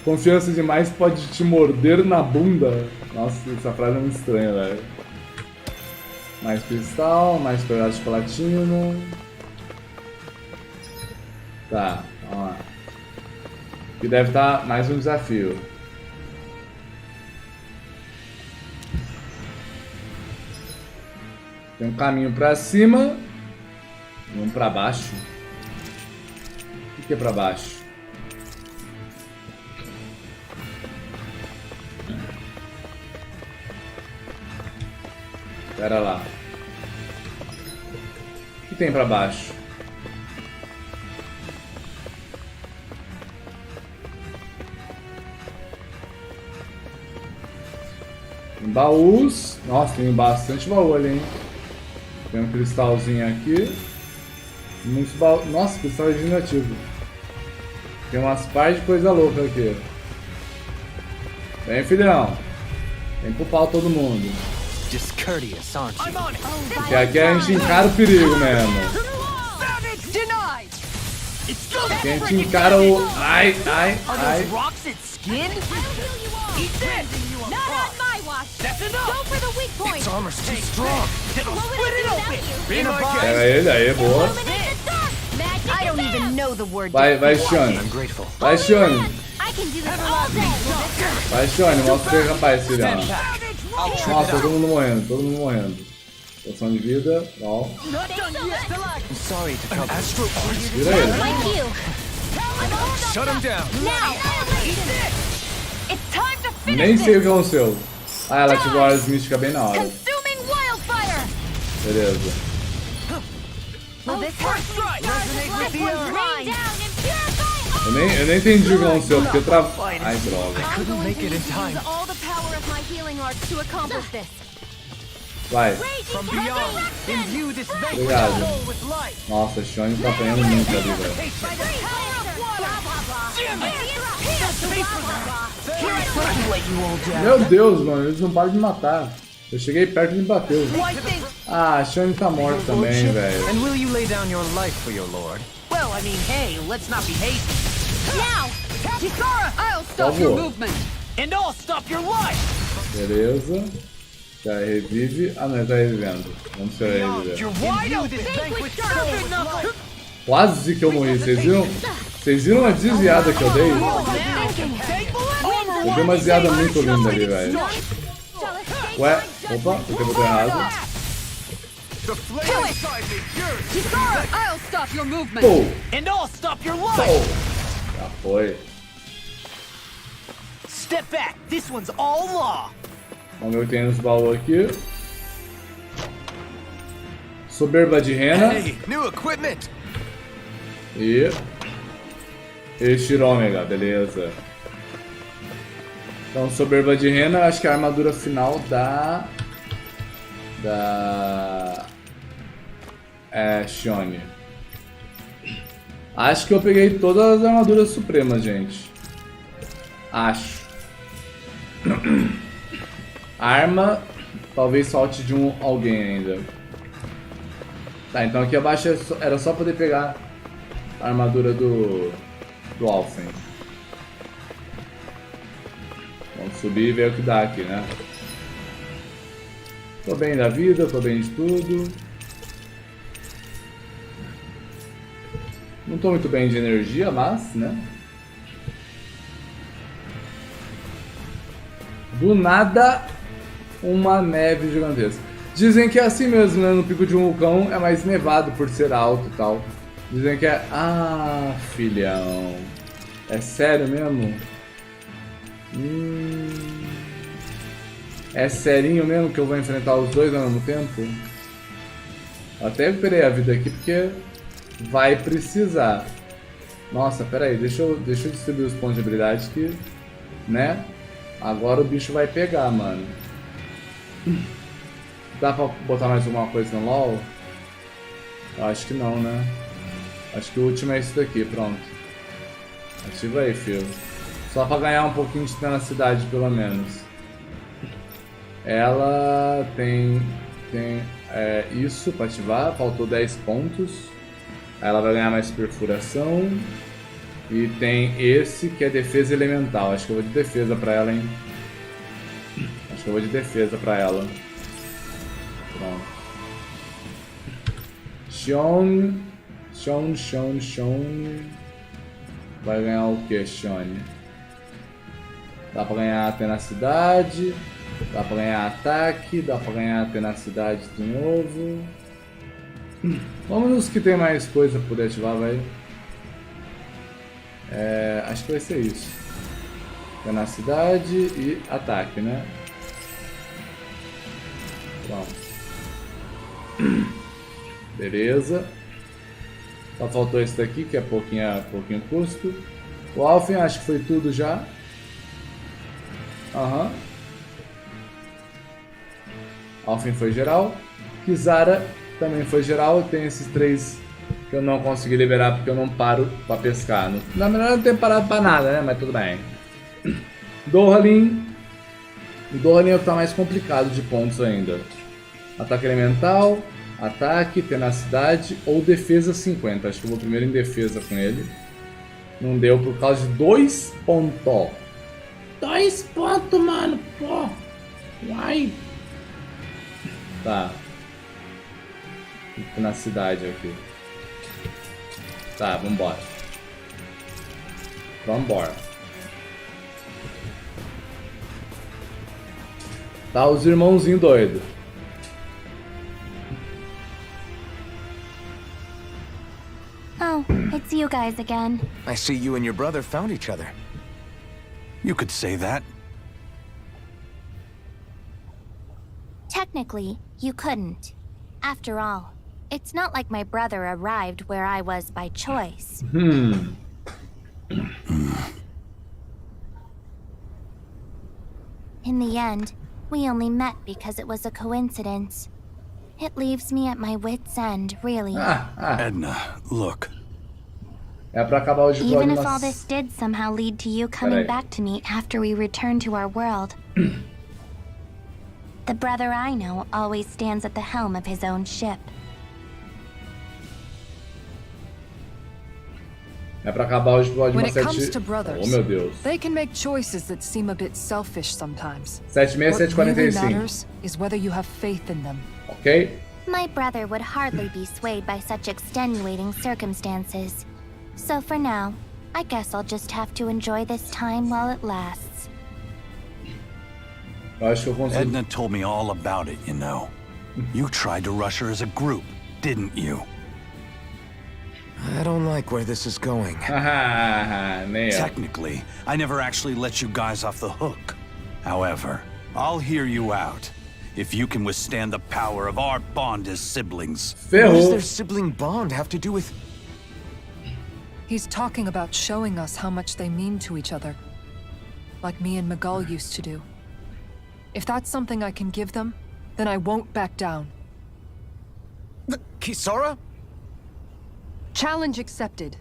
Confiança demais pode te morder na bunda. Nossa, essa frase é muito estranha, velho. Mais cristal, mais pedaço de platino. Tá, vamos lá. Aqui deve estar mais um desafio. Tem um caminho pra cima e um pra baixo. O que é pra baixo? Pera lá. O que tem pra baixo? Tem baús. Nossa, tem bastante baú ali, hein? Tem um cristalzinho aqui. Muitos baús. Nossa, cristal regenerativo. Tem umas partes de coisa louca aqui. Vem, filhão. Vem pro pau todo mundo. Discourteous, aren't you? Porque aqui a gente encara o perigo mesmo. Aqui a gente encara o... Ai. Rocks at skin. Eat this. Not on my watch. That's enough. Go for the weak point. Its armor's too strong. It'll What split it would I do open. without Be you? my guest. Pega ele, aí, boa. I don't even know the word. Vai, Shone. I'm grateful. Vai, Shone. I can do this all day. Vai, Shone. Mostra aí, rapaz, filhão. Nossa, todo mundo morrendo. Poção de vida, ó. I'm sorry to trouble. Vira ele. Like you. Shut him down. Now. It's time to finish Nem sei o this. que aconteceu. Ah, ela ativou a Aras Mística bem na hora. Consuming wildfire. Beleza. Will this hurt? This one's rain down and purify all. Eu nem entendi o que aconteceu, porque travou. Ai, droga. Couldn't make it in time. Use all the power of my healing arts to accomplish this. Vai. From beyond, imbue this Obrigado. vanquished soul with light. Nossa, a Shone tá apanhando muito ali, velho. By the power of water. Damn it. Here, Let you all down. Meu Deus, mano, eles não param de matar. Eu cheguei perto e me bateu. Ah, a Shani tá morta também, velho. And will you lay down your life for your lord? Well, I mean, hey, let's not be hasty. Now! Kisara, I'll stop your movement. And I'll stop your life! Beleza. Já revive. Ah, não, ele tá revivendo. Vamos esperar ele reviver. You're wide open! Quase que eu morri, vocês viram? Vocês viram a desviada que eu dei? Eu dei uma desviada muito linda ali, velho. Ué, opa, o que eu botei errado? Kisara, I'll stop your movement. Pô, And I'll stop your pô. life! Já foi. Step back, this one's all law! Vamos ver o que tem nos baús aqui. Soberba de rena. New equipment! E Shirômega, beleza. Então, soberba de rena, acho que é a armadura final da Shione. Acho que eu peguei todas as armaduras supremas, gente. Acho. Arma, talvez falte de alguém ainda. Tá, então aqui abaixo era só poder pegar a armadura do Alphen. Vamos subir e ver o que dá aqui, né? Tô bem da vida, tô bem de tudo. Não tô muito bem de energia, mas, né? Do nada, uma neve gigantesca. Dizem que é assim mesmo, né? No pico de um vulcão é mais nevado por ser alto e tal. Dizem que é... Ah, filhão. É sério mesmo? É serinho mesmo que eu vou enfrentar os dois ao mesmo tempo? Eu até recuperei a vida aqui porque vai precisar. Nossa, pera aí. Deixa eu distribuir os pontos de habilidade que... Né? Agora o bicho vai pegar, mano. Dá pra botar mais alguma coisa no LoL? Eu acho que não, né? Acho que o último é esse daqui, pronto. Ativa aí, filho. Só pra ganhar um pouquinho de tenacidade, pelo menos. Ela tem isso pra ativar, faltou 10 pontos. Aí ela vai ganhar mais perfuração. E tem esse que é defesa elemental. Acho que eu vou de defesa pra ela, hein? Acho que eu vou de defesa pra ela. Pronto. Xion. Vai ganhar o que, Xion? Dá pra ganhar tenacidade. Dá pra ganhar ataque. Dá pra ganhar tenacidade de novo. Vamos nos que tem mais coisa pra poder ativar, vai. Acho que vai ser isso. Tenacidade e ataque, né? Pronto. Beleza. Só faltou esse daqui, que é pouquinho custo. O Alphen acho que foi tudo já. Aham. Alphen foi geral. Kisara também foi geral. Tem esses três que eu não consegui liberar porque eu não paro pra pescar. Na verdade eu não tenho parado pra nada, né? Mas tudo bem. Dohalin. O Dohalin é o que tá mais complicado de pontos ainda. Ataque elemental, ataque, tenacidade ou defesa 50. Acho que eu vou primeiro em defesa com ele. Não deu por causa de 2 pontos. 2 pontos, mano. Pô. Uai. Tá. Tenacidade aqui. Tá, vambora. Vambora. Tá os irmãozinhos doidos. Oh, it's you guys again. I see you and your brother found each other. You could say that. Technically, you couldn't. After all, it's not like my brother arrived where I was by choice. In the end, we only met because it was a coincidence. It leaves me at my wit's end, really. Edna, look. É pra acabar o jogo. Even if all this did somehow lead to you coming back to me after we return to our world, The brother I know always stands at the helm of his own ship. É pra acabar o episódio When uma it comes to 7... brothers, Oh, meu Deus. they can make choices that seem a bit selfish sometimes. 7:6, What really 7:45. matters is whether you have faith in them. Ok? My brother would hardly be swayed by such extenuating circumstances. So for now, I guess I'll just have to enjoy this time while it lasts. Eu acho que eu consigo. Edna told me all about it, you know. You tried to rush her as a group, didn't you? I don't like where this is going. Haha, nem eu. Technically, I never actually let you guys off the hook. However, I'll hear you out. If you can withstand the power of our bond as siblings. What does their Ferrou. sibling bond have to do with... He's talking about showing us how much they mean to each other. Like me and Miguel used to do. If that's something I can give them, then I won't back down. Kisara? Challenge accepted.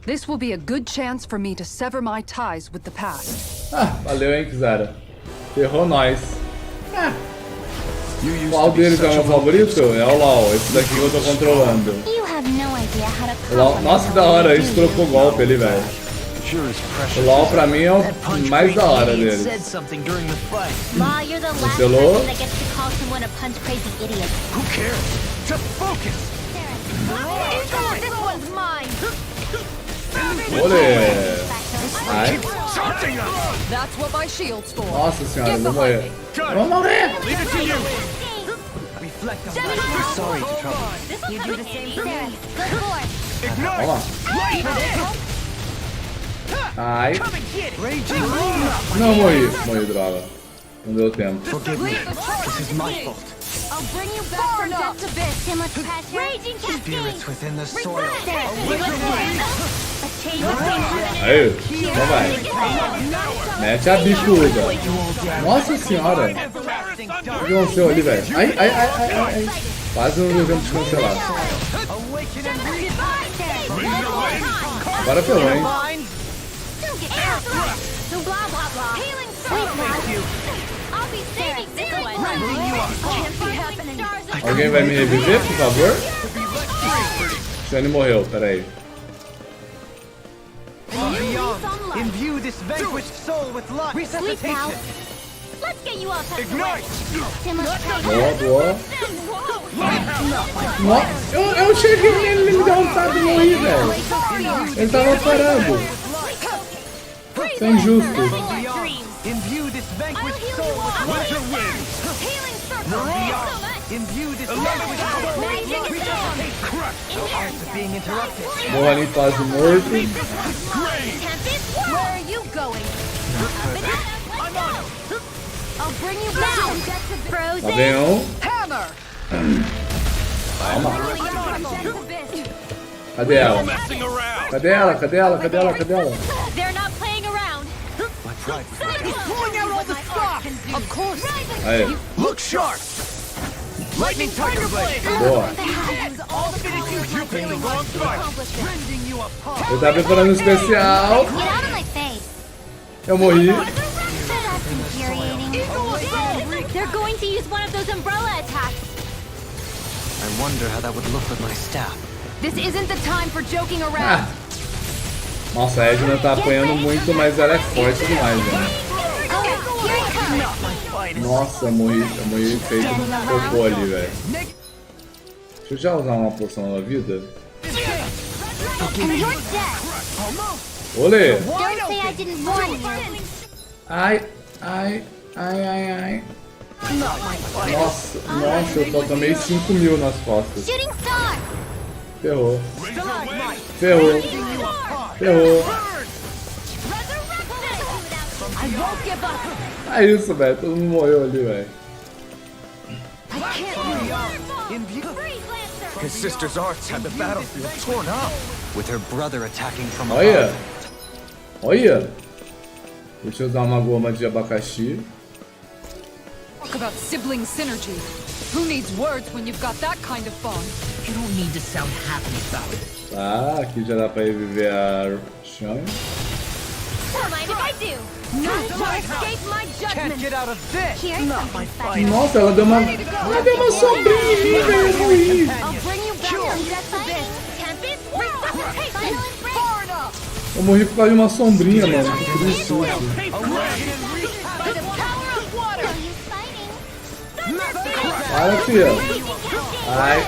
This will be a good chance for me to sever my ties with the past. Ah, valeu, hein, Kizara. Ferrou nós. You used Qual to be deles é o such meu a favorito? É o LoL. Esse daqui que eu tô controlando. You have no idea how to LoL. Nossa, que da hora. A gente trocou golpe ali, velho. sure as O precious. LoL pra mim é o mais da hora Said deles. something during the fight. Law, you're the last Marcelo? person that gets to call someone a punch-crazy idiot. Who cares? Just focus! This one's mine! Olê. Ai. Something up! That's what my shield's for. Nossa senhora, eu vou morrer. Eu vou morrer. Leave it to you! Reflect on We're sorry to trouble you. You do the same for me. Good boy. Ignite! Vamos lá. Ai. Raging Não, morri. Morri, droga. Não deu tempo. Forgive me. This is my fault. I'll bring you back from death to this. Too much pressure. Raging Spirits within the soil. Aí, então vai. Mete a bichuda. Nossa senhora. O que aconteceu ali, velho? Ai, ai, ai, ai, ai. Quase não deu tempo de cancelar. Agora ferrou, hein? Alguém vai me reviver, por favor? Shane morreu, peraí. Imbue this vanquished soul with luck. Resuscitation. Let's get you all Ignite! Boa, boa. Nossa, eu cheguei nele, ele me deu um tapa e morri, velho. Ele tava parando. Isso é injusto. Imbue this vanquished soul with winter wind. Imbue this vanquished soul with resuscitate. No arts of being interrupted. Morro ali quase morto. Where are you going? I'm on. I'll bring you back. Tá Frozen. bem, um. Hammer! Calma. Cadê ela? Cadê ela? Cadê ela? Cadê ela? Cadê ela? They're not playing around. Pulling out all the stops. Of course! Aí, Look sharp. Lightning Tiger Blade. boa. All finish you. You picked the wrong fight. Rending you apart. Eu tava preparando um especial. Get out of my face. Eu morri. That's infuriating. They're going to use one of those umbrella attacks. I wonder how that would look with my staff. This isn't the time for joking Ah. around. Nossa, a Edna tá apanhando muito, mas ela é forte demais, né? Oh, here it comes. Nossa, eu morri feito cocô ali, velho. Deixa eu já usar uma poção da vida. And you're dead. Olê! Don't say I didn't warn you. Ai, ai, ai, ai, ai. Nossa, eu só tomei 5.000 nas costas. Shooting star. Ferrou. Ferrou. Ferrou. I won't give up. É isso, velho. Todo mundo morreu ali, velho. His sister's arts had the battlefield torn up. With her brother attacking from Olha. above. Olha. Deixa eu usar uma goma de abacaxi. Talk about sibling synergy. Who needs words when you've got that kind of bond? You don't need to sound happy about it. Tá, aqui já dá pra reviver a Shine. Can't get out of this! Here's something special. Nossa, ela deu uma sombrinha em mim, velho. Eu morri. Eu morri por causa de uma sombrinha, mano. Que triste. Para, filha. Ai.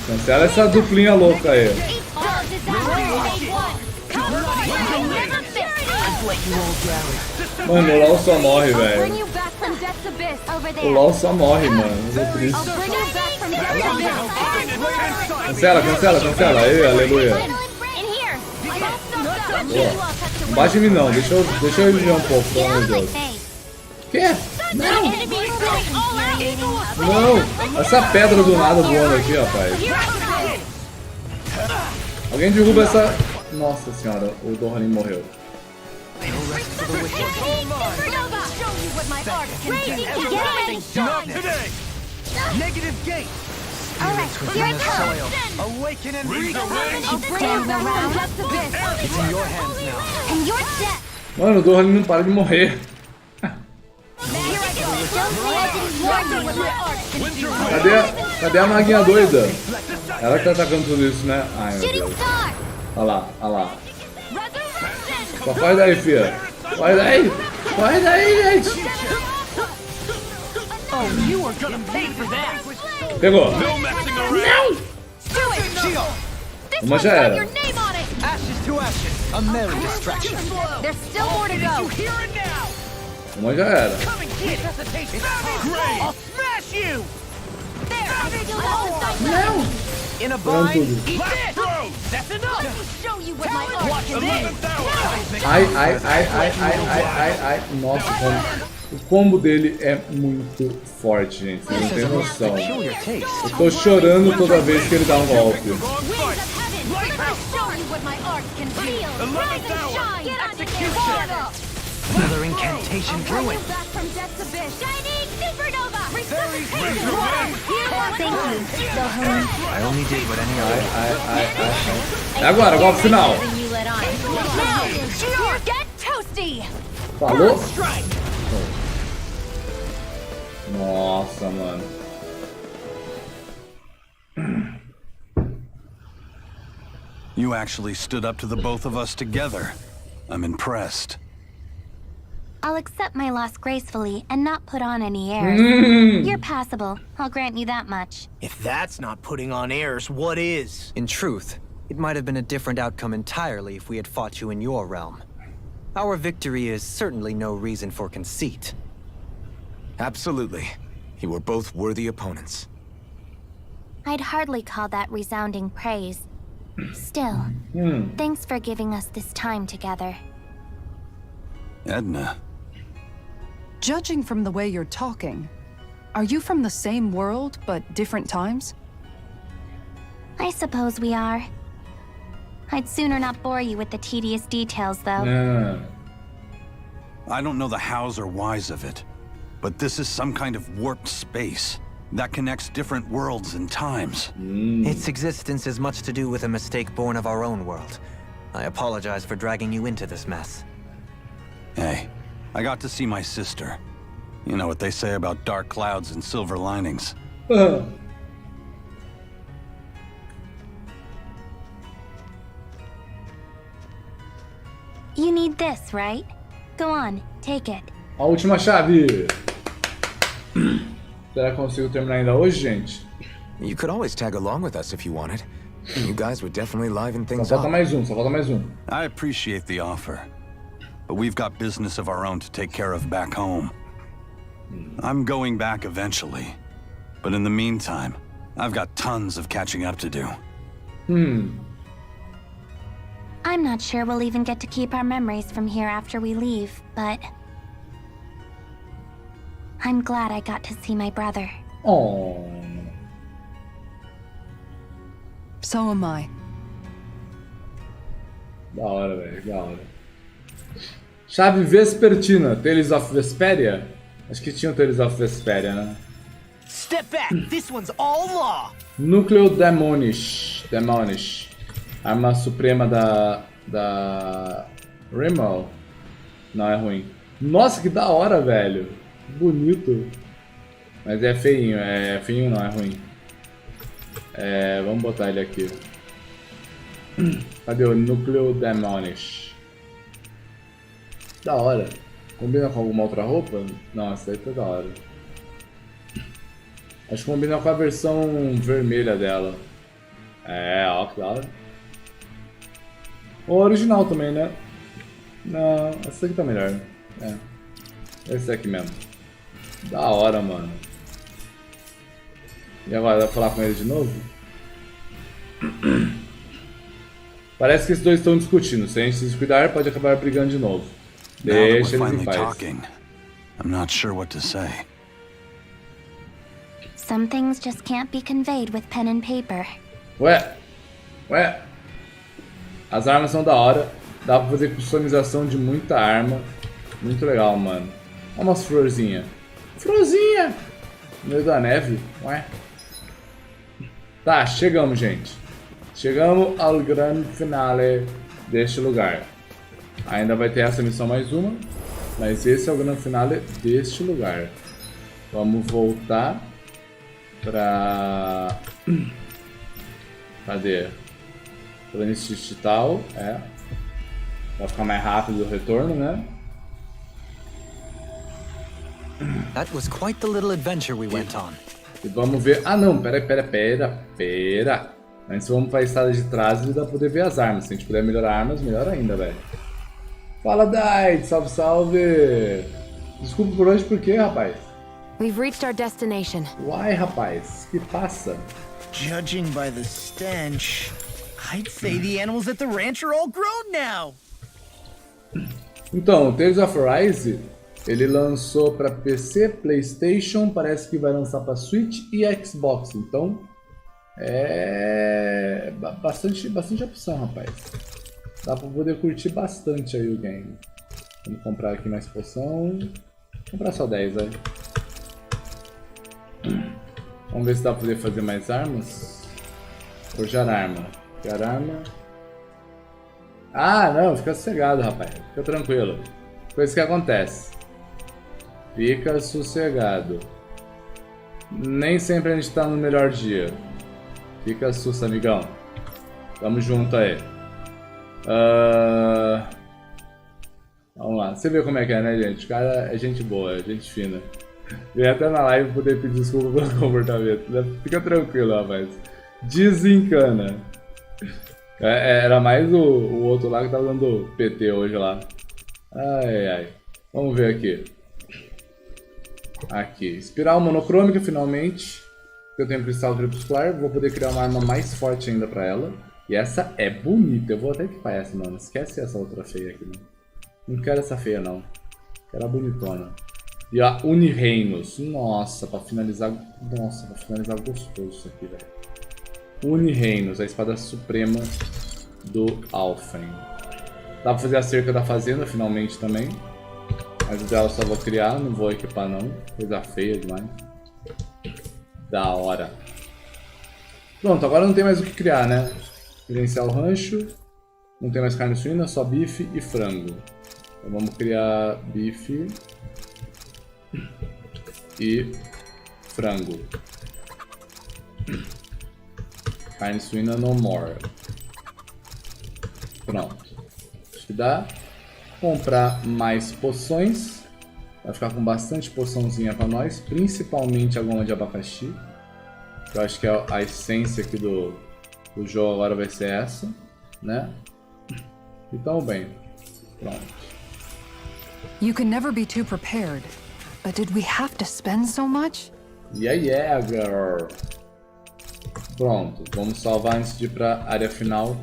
Cancela essa duplinha louca aí. Mano, o LOL só morre, velho. O LOL só morre, mano. Eu tô triste. Cancela. Aí, aleluia. Boa. Não bate em mim não, deixa eu viver um pouco, pelo amor de Deus. Quê? Não! Essa pedra do nada voando aqui, rapaz. Alguém derruba essa... Nossa senhora, o Dorlin morreu. Mano, o Dorlin não para de morrer. Cadê a maguinha doida? Ela que tá atacando tudo isso, né? Ai, meu Deus. Olha lá. Só faz daí, filha. Faz daí, gente. Pegou. Não! Uma já era. Uma já era. Não! Pronto tudo. Ai. Nossa, o combo dele é muito forte, gente. Vocês não tem noção. Eu tô chorando toda vez que ele dá um golpe. Another incantation ruined. I only did what any other. É agora, golpe final. Falou? Nossa, mano. You actually stood up to the both of us together. I'm impressed. I'll accept my loss gracefully and not put on any airs. You're passable, I'll grant you that much. If that's not putting on airs, what is? In truth, it might have been a different outcome entirely if we had fought you in your realm. Our victory is certainly no reason for conceit. Absolutely. You were both worthy opponents. I'd hardly call that resounding praise. Still, thanks for giving us this time together. Edna. Judging from the way you're talking, are you from the same world, but different times? I suppose we are. I'd sooner not bore you with the tedious details, though. Yeah. I don't know the hows or whys of it, but this is some kind of warped space that connects different worlds and times. Its existence has much to do with a mistake born of our own world. I apologize for dragging you into this mess. Hey, I got to see my sister. You know what they say about dark clouds and silver linings. You need this, right? Go on, take it. A última chave. Será que consigo terminar ainda hoje, gente? You could always tag along with us if you wanted. You guys would definitely liven things Só falta up. só falta mais um. I appreciate the offer, but we've got business of our own to take care of back home. I'm going back eventually, but in the meantime, I've got tons of catching up to do. I'm not sure we'll even get to keep our memories from here after we leave, but... I'm glad I got to see my brother. Oh. So am I. Da hora, velho, da hora. Chave Vespertina, Tales of Vesperia? Acho que tinha o Tales of Vesperia, né? Step back. This one's all law. Núcleo Demonish. Arma suprema da Rimmel. Não é ruim. Nossa, que da hora, velho. Bonito. Mas é feinho. É feinho, não é ruim. Vamos botar ele aqui. Cadê o núcleo demonish? Da hora. Combina com alguma outra roupa? Não, essa aí tá da hora. Acho que combina com a versão vermelha dela. Ó, que da hora. O original também, né? Não, essa aqui tá melhor. Esse aqui mesmo. Da hora, mano. E agora, dá pra falar com ele de novo? Parece que esses dois estão discutindo. Se a gente se descuidar, pode acabar brigando de novo. Deixa eles em paz. I'm not sure what to say. Some things just can't be conveyed with pen and paper. Ué. As armas são da hora. Dá pra fazer customização de muita arma. Muito legal, mano. Olha umas florzinhas. Florzinha! No meio da neve. Ué. Tá, chegamos, gente. Chegamos ao grande finale deste lugar. Ainda vai ter essa missão mais uma. Mas esse é o grande finale deste lugar. Vamos voltar pra... Cadê? Planície digital, Vai ficar mais rápido o retorno, né? That was quite the little adventure we went on. E vamos ver... Ah, não, pera. Antes vamos pra estrada de trás e dá pra poder ver as armas. Se a gente puder melhorar armas, melhor ainda, velho. Fala, Dai! Salve, salve! Desculpa por hoje, por quê, rapaz? We've reached our destination. Uai, rapaz, que passa? Judging by the stench, I'd say the animals at the ranch are all grown now. Então, o Tales of Rise, ele lançou para PC, PlayStation, parece que vai lançar para Switch e Xbox. Então, bastante opção, rapaz. Dá para poder curtir bastante aí o game. Vamos comprar aqui mais poção. Vou comprar só 10, aí. Vamos ver se dá para poder fazer mais armas. Forjar arma. Forjar arma. Ah, não, fica sossegado, rapaz. Fica tranquilo. Coisa que acontece. Fica sossegado. Nem sempre a gente tá no melhor dia. Fica sus, amigão. Tamo junto aí. Vamos lá. Você vê como é que é, né, gente? O cara é gente boa, é gente fina. Vem até na live poder pedir desculpa pelo comportamento. Fica tranquilo, rapaz. Desencana. Era mais o outro lá que tava dando PT hoje lá. Ai. Vamos ver aqui. Aqui. Espiral monocrômica, finalmente. Eu tenho cristal crepuscular. Vou poder criar uma arma mais forte ainda pra ela. E essa é bonita. Eu vou até equipar essa, mano. Esquece essa outra feia aqui, mano. Não quero essa feia, não. Quero a bonitona. E a Unireinos. Nossa, pra finalizar... Nossa, pra finalizar gostoso isso aqui, velho. Unireinos, a espada suprema do Alfen. Dá pra fazer a cerca da fazenda, finalmente, também. Mas o dela eu só vou criar, não vou equipar, não. Coisa feia demais. Da hora. Pronto, agora não tem mais o que criar, né? Gerenciar o rancho. Não tem mais carne suína, só bife e frango. Então vamos criar bife e frango. Carne suína no more. Pronto. Acho que dá. Comprar mais poções. Vai ficar com bastante poçãozinha pra nós. Principalmente a goma de abacaxi. Eu acho que a essência aqui do jogo agora vai ser essa, né? Então, bem. Pronto. You can never be too prepared. But did we have to spend so much? Yeah, girl. Pronto. Vamos salvar antes de ir pra área final.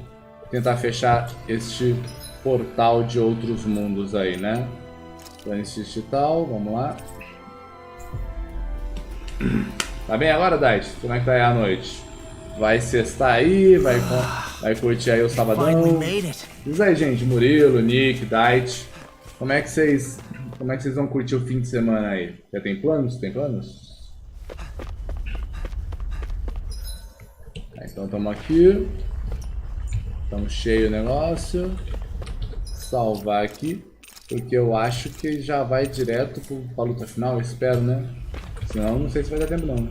Tentar fechar este portal de outros mundos aí, né? Planície digital, vamos lá. Tá bem agora, Dait? Como é que tá aí a noite? Vai sextar aí, vai curtir aí o sabadão. Diz aí, gente, Murilo, Nick, Dait. Como é que vocês vão curtir o fim de semana aí? Já tem planos? Tem planos? Então estamos aqui. Estamos cheio o negócio. Salvar aqui. Porque eu acho que já vai direto pra luta final, eu espero, né? Senão não sei se vai dar tempo não.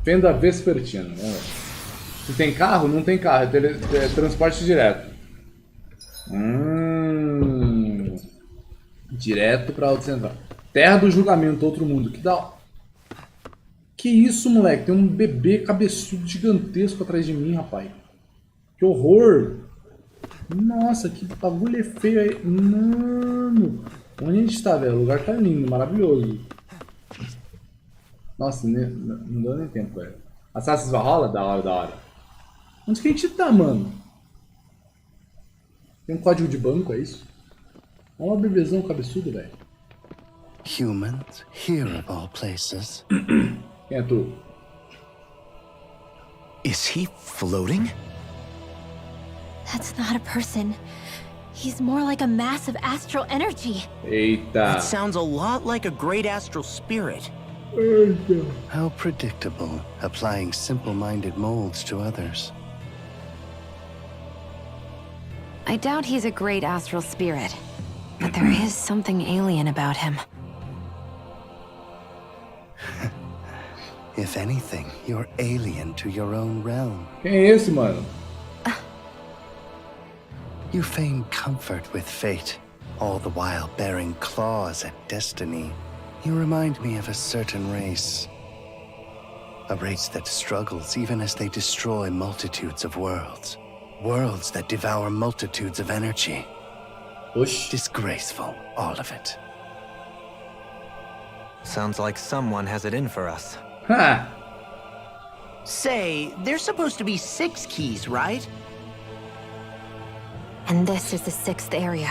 Fenda vespertina. Vamos ver. Se tem carro, não tem carro. É transporte direto. Direto pra outra central. Terra do julgamento, outro mundo. Que da... Que isso, moleque? Tem um bebê cabeçudo gigantesco atrás de mim, rapaz. Que horror. Nossa, que bagulho é feio aí. Mano. Onde a gente tá, velho? O lugar tá lindo, maravilhoso. Nossa, não deu nem tempo, velho. Assassin's Valhalla? Da hora, da hora. Onde que a gente tá, mano? Tem um código de banco, é isso? Olha o bebezão cabeçudo, velho. Humans, here of all places. Quem é tu? Is he floating? That's not a person. He's more like a mass of astral energy. Eita. That sounds a lot like a great astral spirit. How predictable, applying simple-minded molds to others. I doubt he's a great astral spirit, but there is something alien about him. If anything, you're alien to your own realm. Quem é esse, mano? You feign comfort with fate, all the while bearing claws at destiny. You remind me of a certain race. A race that struggles even as they destroy multitudes of worlds. Worlds that devour multitudes of energy. Oxi. Disgraceful, all of it. Sounds like someone has it in for us. Ha! Say, there's supposed to be 6 keys, right? And this is the 6th area.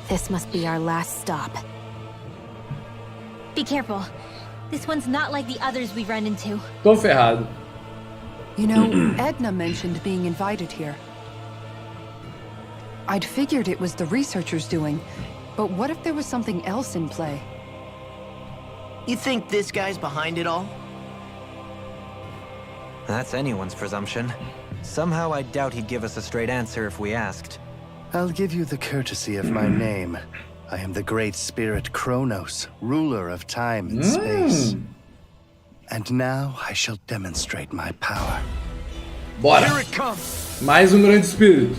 This must be our last stop. Be careful. This one's not like the others we've run into. Tô ferrado. You know, Edna mentioned being invited here. I'd figured it was the researchers doing, but what if there was something else in play? You think this guy's behind it all? That's anyone's presumption. Somehow I doubt he'd give us a straight answer if we asked. I'll give you the courtesy of my name. I am the great spirit Cronos, ruler of time and space. And now I shall demonstrate my power. Bora! Mais um grande espírito.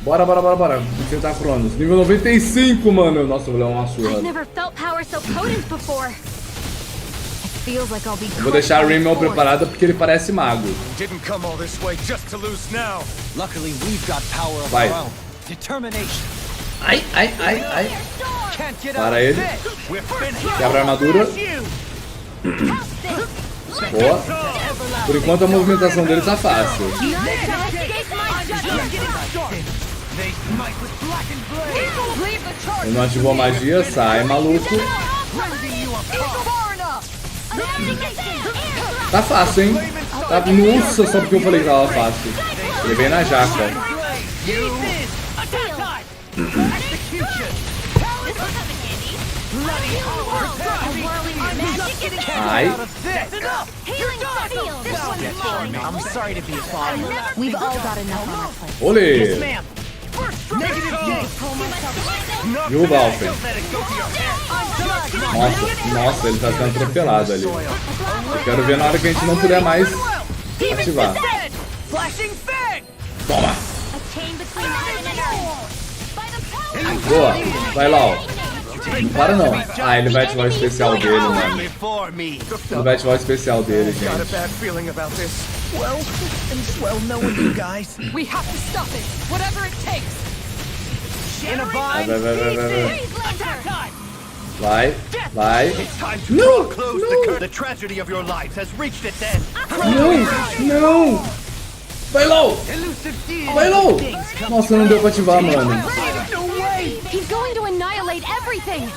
Bora, bora, bora, bora. Enfrentar Cronos. Nível 95, mano. Nossa, eu vou levar uma surra. I've never felt power so potent before. Feels like I'll be Vou deixar a Rimmel preparada porque ele parece mago. Didn't come all this way just to lose now. Luckily, we've got power of Vai. our own. Determination. Ai, ai, ai, ai. Can't get Para out ele. of this. Quebra a armadura. Boa. Por enquanto a movimentação dele tá fácil. Ele não ativou a magia, sai, maluco. Tá fácil, hein? Tá... Nossa, só porque eu falei que tava fácil. Ele vem na jaca. Ai. I'm sorry to be a father. We've all got enough on our plate. Olê. E o Valfen. Nossa, ele tá sendo atropelado ali. Eu quero ver na hora que a gente não puder mais ativar. Toma! Boa, vai lá, ó. Não para não. Ah, ele vai ativar o especial dele, mano. Ele vai ativar o especial dele, gente. Well, it's well knowing you guys. We have to stop it, whatever it takes. Vai, vai, vai, vai, vai. Vai, vai. Não, não. The tragedy of your lives has reached its end. Não, não. Vai low. Vai low. Nossa, não deu pra ativar, mano. He's going to annihilate everything.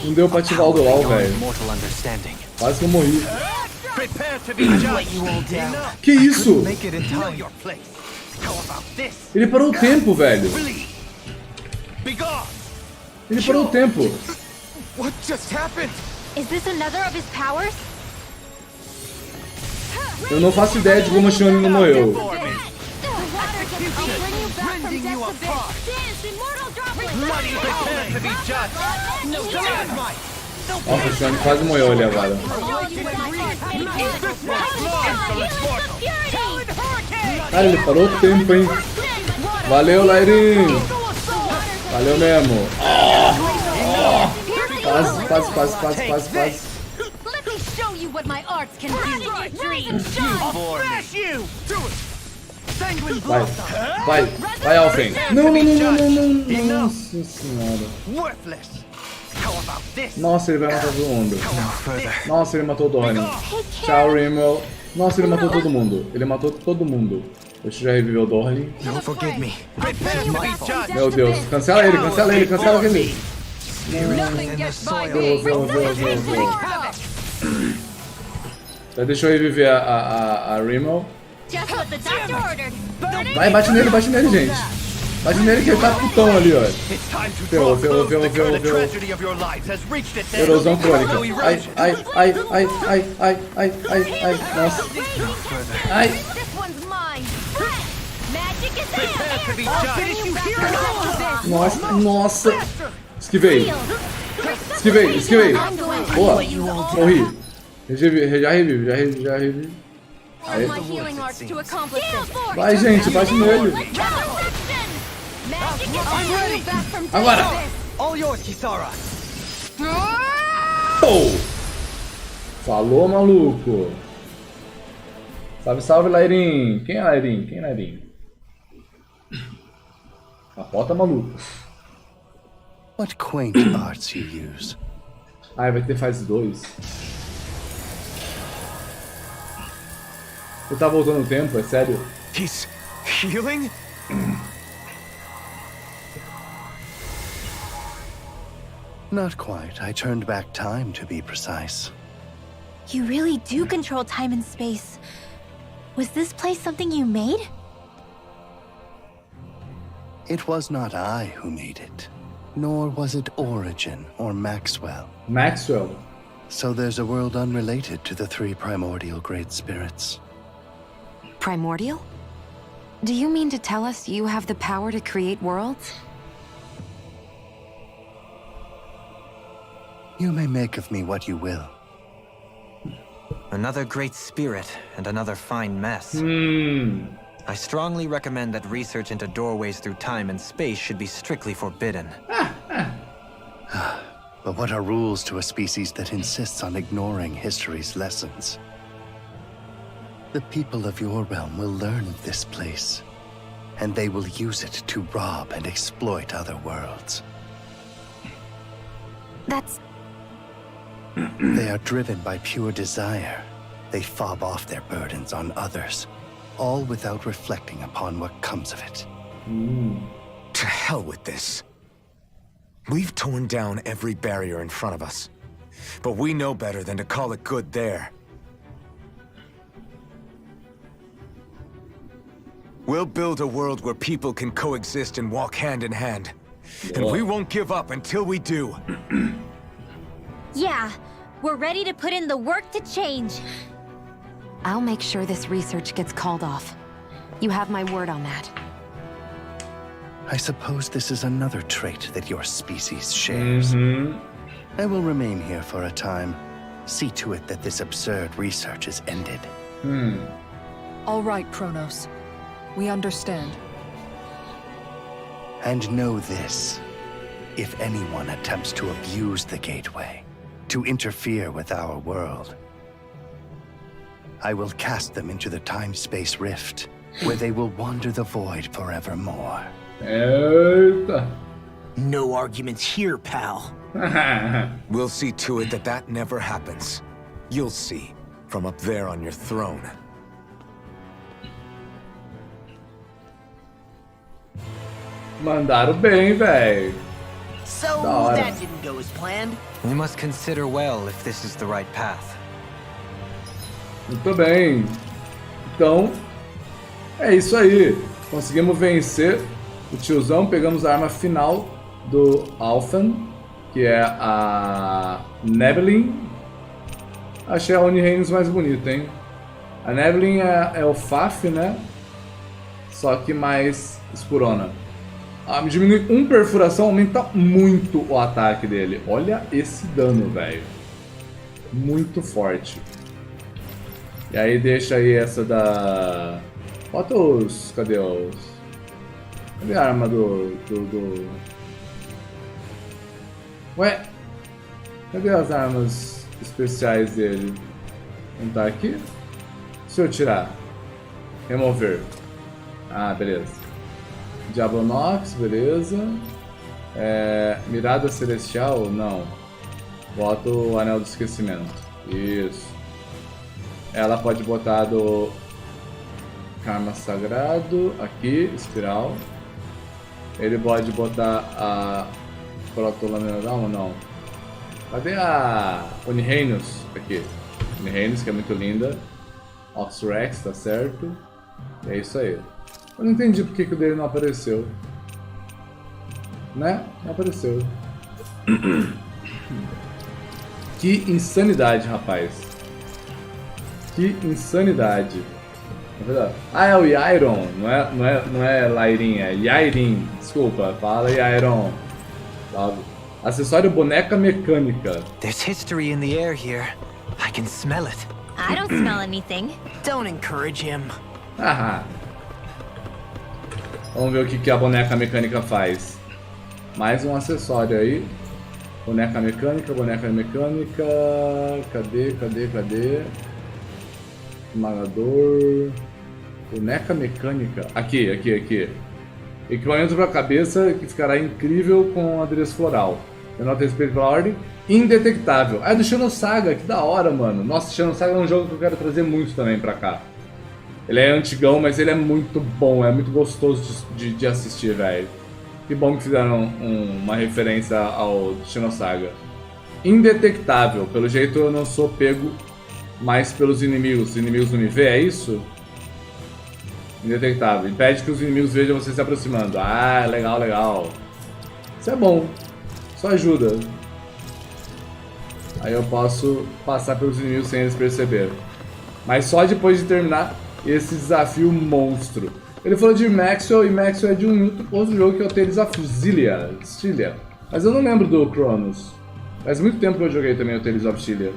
Não deu pra ativar o do LoL, velho. Mortal understanding. Quase que eu morri. Prepare to be judged. Que isso? Make it in time. Your place. How about this? Ele parou o tempo, velho. Be gone. Ele parou o tempo. What just happened? Is this another of his powers? Eu não faço ideia de como a Shione não morreu. Nossa, o Johnny quase morreu ali agora. Cara, ele parou o tempo, hein? Valeu, Lairinho! Valeu mesmo! Quase. Let me show you what my arts can Vai, Alfen! Não! Nossa senhora! Nossa, ele vai matar todo mundo. Nossa, ele matou o Donnie. Tchau, Rimmel. Nossa, ele matou todo mundo. Deixa eu já reviver o Donnie. Meu Deus, cancela ele. Deixa eu reviver a Rimmel. Vai, bate nele, gente. Bate nele que ele tá putão ali, ó. Ferrou. Erosão crônica. Ai. Nossa. Ai. Nossa. Esquivei. Boa. Morri. Já revive. Aí. Vai, gente, bate nele. Agora! Oh! Falou, maluco! Salve, Lairim! Quem é Lairim? Capota, maluco. What quaint arts you use? Ai, vai ter fase 2. Você tá voltando no tempo, é sério? He's healing? Not quite. I turned back time, to be precise. You really do control time and space. Was this place something you made? It was not I who made it. Nor was it Origin or Maxwell. Maxwell? So there's a world unrelated to the three primordial great spirits. Primordial? Do you mean to tell us you have the power to create worlds? You may make of me what you will. Another great spirit and another fine mess. I strongly recommend that research into doorways through time and space should be strictly forbidden. But what are rules to a species that insists on ignoring history's lessons? The people of your realm will learn of this place, and they will use it to rob and exploit other worlds. That's... They are driven by pure desire. They fob off their burdens on others, all without reflecting upon what comes of it. To hell with this. We've torn down every barrier in front of us, but we know better than to call it good there. We'll build a world where people can coexist and walk hand in hand. And we won't give up until we do. Yeah, we're ready to put in the work to change. I'll make sure this research gets called off. You have my word on that. I suppose this is another trait that your species shares. I will remain here for a time. See to it that this absurd research is ended. All right, Cronos. We understand. And know this. If anyone attempts to abuse the gateway, to interfere with our world, I will cast them into the time-space rift, where they will wander the void forevermore. Eita. No arguments here, pal. We'll see to it that that never happens. You'll see, from up there on your throne. Mandaram bem, véi. So, Da hora. that didn't go as planned. We must consider well if this is the right path. Muito bem. Então, é isso aí. Conseguimos vencer o tiozão. Pegamos a arma final do Alphen, que é a Nebelin. Achei a Unireinos mais bonita, hein? A Nebelin é o Faf, né? Só que mais escurona. Diminui 1 perfuração, aumenta muito o ataque dele. Olha esse dano, velho. Muito forte. E aí deixa aí essa da... Bota os... Cadê os... Cadê a arma do... Ué? Cadê as armas especiais dele? Não tá aqui? Se eu tirar. Remover. Ah, beleza. Diablonox, beleza. Mirada Celestial? Não. Bota o Anel do Esquecimento. Isso. Ela pode botar do Karma Sagrado. Aqui, espiral. Ele pode botar a Protolâmina da Alma? Não. Cadê a Unireinos? Aqui. Unireinos, que é muito linda. Oxrex, tá certo. E é isso aí. Eu não entendi porque que o dele não apareceu. Né? Não apareceu. Que insanidade, rapaz. Que insanidade. É verdade. Ah, é o Yairon. Não é Lairin, é Yairin. Desculpa, fala Yairon. Sabe? Acessório boneca mecânica. There's history in the air here. I can smell it. I don't smell anything. Don't encourage him. Haha. Vamos ver o que a boneca mecânica faz. Mais um acessório aí. Boneca mecânica. Cadê? Esmagador. Boneca mecânica. Aqui. Equipamento para cabeça que ficará incrível com adereço floral. Denota respeito pela ordem. Indetectável. É do Xenosaga, que da hora, mano. Nossa, Xenosaga é um jogo que eu quero trazer muito também pra cá. Ele é antigão, mas ele é muito bom, é muito gostoso de assistir, velho. Que bom que fizeram uma referência ao Xenosaga. Indetectável. Pelo jeito eu não sou pego mais pelos inimigos. Os inimigos não me vê, é isso? Indetectável. Impede que os inimigos vejam você se aproximando. Ah, legal. Isso é bom. Só ajuda. Aí eu posso passar pelos inimigos sem eles perceber. Mas só depois de terminar esse desafio monstro. Ele falou de Maxwell, e Maxwell é de um outro jogo que é o Tales of Stylia. Mas eu não lembro do Cronos. Faz muito tempo que eu joguei também o Tales of Stylia.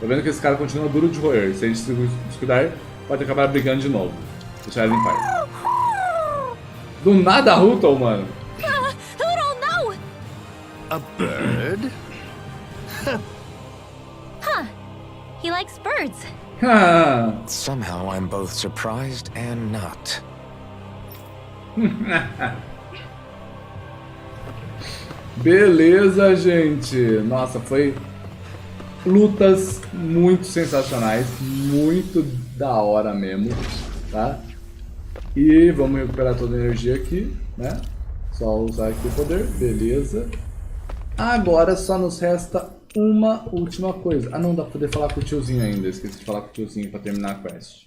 Tô vendo que esse cara continua duro de roer. Se a gente se descuidar, pode acabar brigando de novo. Deixar ele em paz. Do nada, Rutal, mano. Who don't know? A bird? Huh. He likes birds. Somehow I'm both surprised and not. Beleza, gente. Nossa, foi lutas muito sensacionais, muito da hora mesmo, tá? E vamos recuperar toda a energia aqui, né? Só usar aqui o poder, beleza. Agora só nos resta uma última coisa. Ah, não, dá pra poder falar com o tiozinho ainda. Esqueci de falar com o tiozinho pra terminar a quest.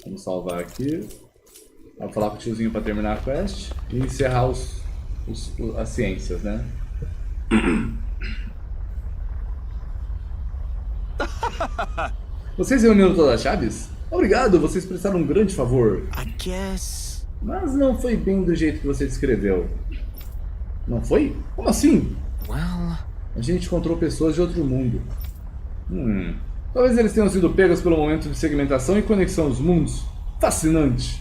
Vamos salvar aqui. Dá pra falar com o tiozinho pra terminar a quest e encerrar as ciências, né? Vocês reuniram todas as chaves? Obrigado, vocês prestaram um grande favor. I guess... Mas não foi bem do jeito que você descreveu. Não foi? Como assim? Well... A gente encontrou pessoas de outro mundo. Talvez eles tenham sido pegos pelo momento de segmentação e conexão dos mundos. Fascinante.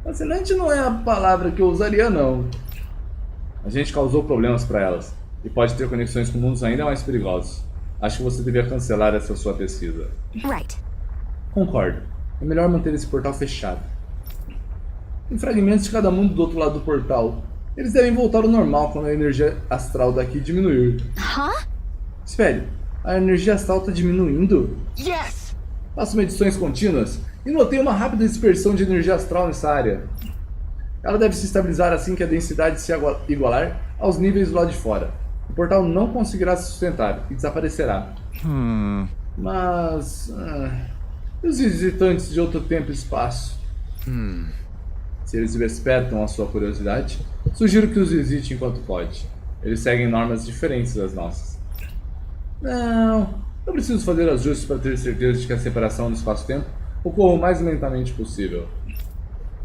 Fascinante não é a palavra que eu usaria, não. A gente causou problemas para elas. E pode ter conexões com mundos ainda mais perigosos. Acho que você devia cancelar essa sua pesquisa. Right. Concordo. É melhor manter esse portal fechado. Tem fragmentos de cada mundo do outro lado do portal. Eles devem voltar ao normal quando a energia astral daqui diminuir. Huh? Espere, a energia astral está diminuindo? Yes! Faço medições contínuas e notei uma rápida dispersão de energia astral nessa área. Ela deve se estabilizar assim que a densidade se igualar aos níveis do lado de fora. O portal não conseguirá se sustentar e desaparecerá. Mas... e os visitantes de outro tempo e espaço? Se eles despertam a sua curiosidade, sugiro que os visite enquanto pode. Eles seguem normas diferentes das nossas. Não, eu preciso fazer ajustes para ter certeza de que a separação do espaço-tempo ocorra o mais lentamente possível.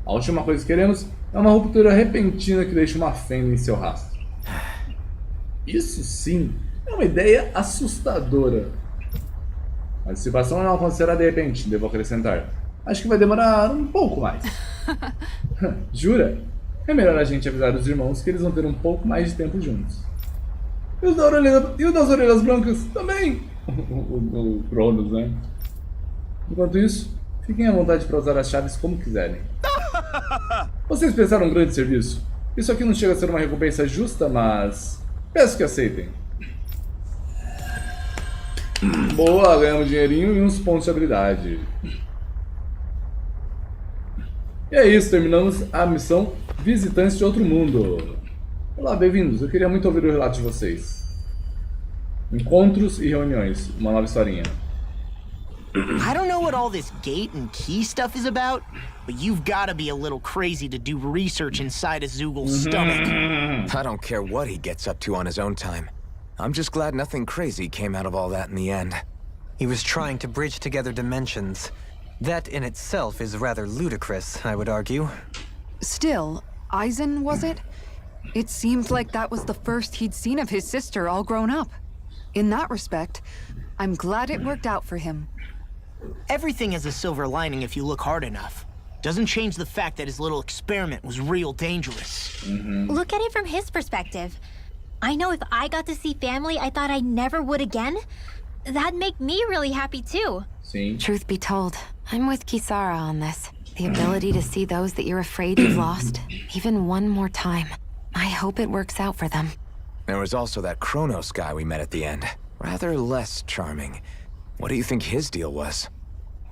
A última coisa que queremos é uma ruptura repentina que deixe uma fenda em seu rastro. Isso sim é uma ideia assustadora. A dissipação não acontecerá de repente, devo acrescentar. Acho que vai demorar um pouco mais. Jura? É melhor a gente avisar os irmãos que eles vão ter um pouco mais de tempo juntos. E o das orelhas brancas também. O Cronos, né? Enquanto isso, fiquem à vontade para usar as chaves como quiserem. Vocês prestaram um grande serviço. Isso aqui não chega a ser uma recompensa justa, mas peço que aceitem. Boa, ganhamos dinheirinho e uns pontos de habilidade. E é isso, terminamos a missão Visitantes de Outro Mundo. Olá, bem-vindos. Eu queria muito ouvir o relato de vocês. Encontros e reuniões. Uma nova historinha. I don't know what all this gate and key stuff is about, but you've got to be a little crazy to do research inside a Zoogl's stomach. I don't care what he gets up to on his own time. I'm just glad nothing crazy came out of all that in the end. He was trying to bridge together dimensions. That in itself is rather ludicrous, I would argue. Still, Eisen, was it? It seemed like that was the first he'd seen of his sister all grown up. In that respect, I'm glad it worked out for him. Everything has a silver lining if you look hard enough. Doesn't change the fact that his little experiment was real dangerous. Look at it from his perspective. I know if I got to see family I thought I never would again, that'd make me really happy too. Sim. Truth be told, I'm with Kisara on this. The ability to see those that you're afraid you've lost, even one more time. I hope it works out for them. There was also that Cronos guy we met at the end. Rather less charming. What do you think his deal was?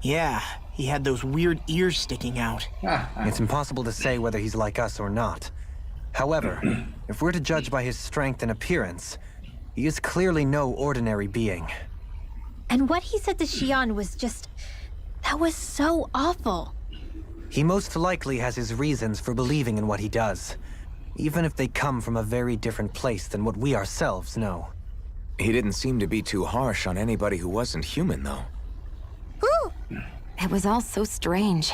Yeah, he had those weird ears sticking out. It's impossible to say whether he's like us or not. However, if we're to judge by his strength and appearance, he is clearly no ordinary being. And what he said to Xion was just... that was so awful. He most likely has his reasons for believing in what he does, even if they come from a very different place than what we ourselves know. He didn't seem to be too harsh on anybody who wasn't human, though. Ooh. It was all so strange.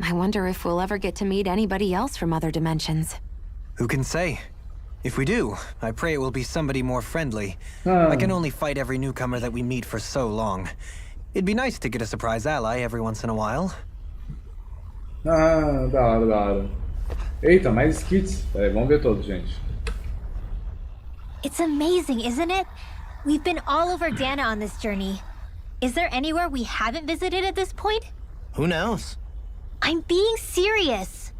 I wonder if we'll ever get to meet anybody else from other dimensions. Who can say? If we do, I pray it will be somebody more friendly. I can only fight every newcomer that we meet for so long. It'd be nice to get a surprise ally every once in a while. Da hora, da hora. Eita, mais skits. Peraí, vamos ver todos, gente. It's amazing, isn't it? We've been all over Dana on this journey. Is there anywhere we haven't visited at this point? Who knows? I'm being serious.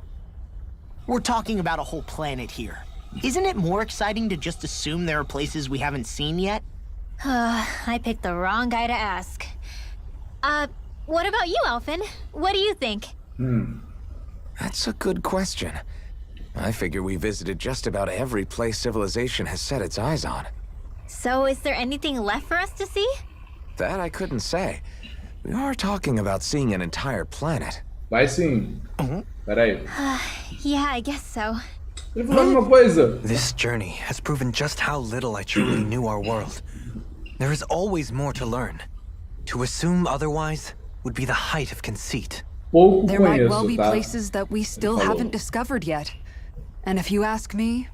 We're talking about a whole planet here. Isn't it more exciting to just assume there are places we haven't seen yet? I picked the wrong guy to ask. What about you, Alphen? What do you think? That's a good question. I figure we visited just about every place civilization has set its eyes on. So is there anything left for us to see? That I couldn't say. We are talking about seeing an entire planet. Vai sim. Peraí. Yeah, I guess so. Ele falou alguma coisa. This journey has proven just how little I truly knew our world. There is always more to learn. To assume otherwise would be the height of conceit. Pouco There might conheço, well be tá? places that we still Falou. haven't discovered yet. And if you ask me,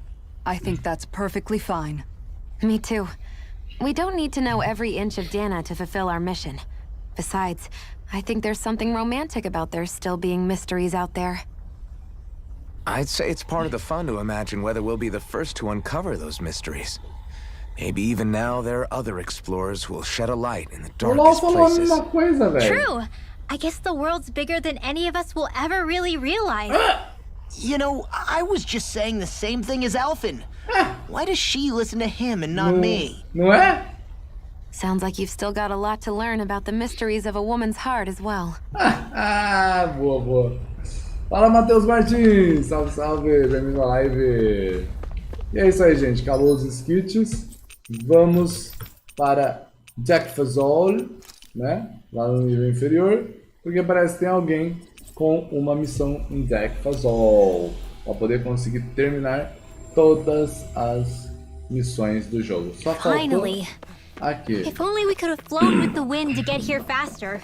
I think that's perfectly fine. Me too. We don't need to know every inch of Dana to fulfill our mission. Besides, I think there's something romantic about there still being mysteries out there. I'd say it's part of the fun to imagine whether we'll be the first to uncover those mysteries. Maybe even now there are other explorers who will shed a light in the O LOL darkest falou a places. mesma coisa, velho. True. I guess the world's bigger than any of us will ever really realize. You know, I was just saying the same thing as Alphen. Why does she listen to him and not me? Não é? Sounds like you've still got a lot to learn about the mysteries of a woman's heart as well. Boa, boa. Fala, Matheus Martins. Salve, salve. Bem-vindo à live. E é isso aí, gente. Acabou os skits. Vamos para Jack Fazol, né? Lá no nível inferior. Porque parece que tem alguém com uma missão em Jack Fazol. Para poder conseguir terminar todas as missões do jogo. Só faltou Finally. aqui. If only we could have flown with the wind to get here faster.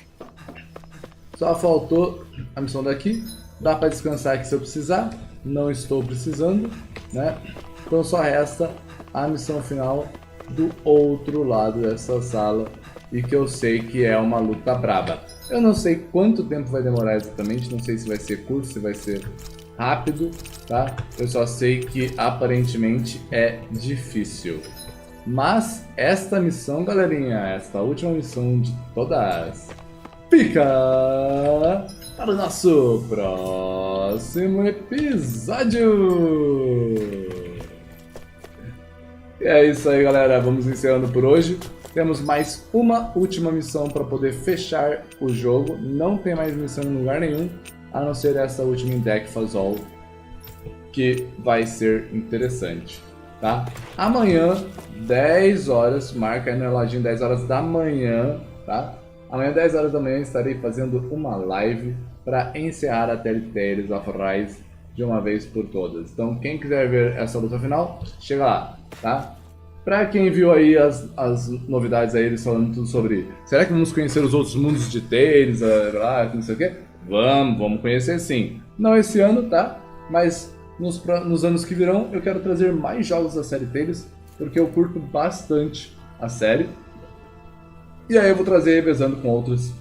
Só faltou a missão daqui Dá para descansar aqui se eu precisar. Não estou precisando, né? Então só resta a missão final do outro lado dessa sala. E que eu sei que é uma luta braba. Eu não sei quanto tempo vai demorar exatamente. Não sei se vai ser curto, se vai ser rápido, tá? Eu só sei que aparentemente é difícil. Mas esta missão, galerinha, esta última missão de todas, fica para o nosso próximo episódio. E é isso aí, galera. Vamos encerrando por hoje. Temos mais uma última missão para poder fechar o jogo. Não tem mais missão em lugar nenhum, a não ser essa última em Deck Fazol, que vai ser interessante, tá? Amanhã, 10 horas, marca aí no reloginho 10 horas da manhã, tá? Amanhã, 10 horas da manhã, estarei fazendo uma live para encerrar a Tales of Rise de uma vez por todas. Então, quem quiser ver essa luta final, chega lá, tá? Pra quem viu aí as novidades aí, eles falando tudo sobre será que vamos conhecer os outros mundos de Tales, não sei o que? Vamos conhecer sim. Não esse ano, tá? Mas nos anos que virão eu quero trazer mais jogos da série Tales, porque eu curto bastante a série. E aí eu vou trazer revezando com outras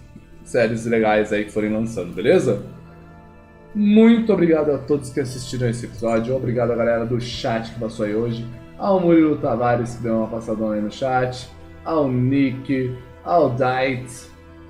séries legais aí que forem lançando, beleza? Muito obrigado a todos que assistiram esse episódio. Obrigado a galera do chat que passou aí hoje. Ao Murilo Tavares que deu uma passadão aí no chat. Ao Nick, ao Dait,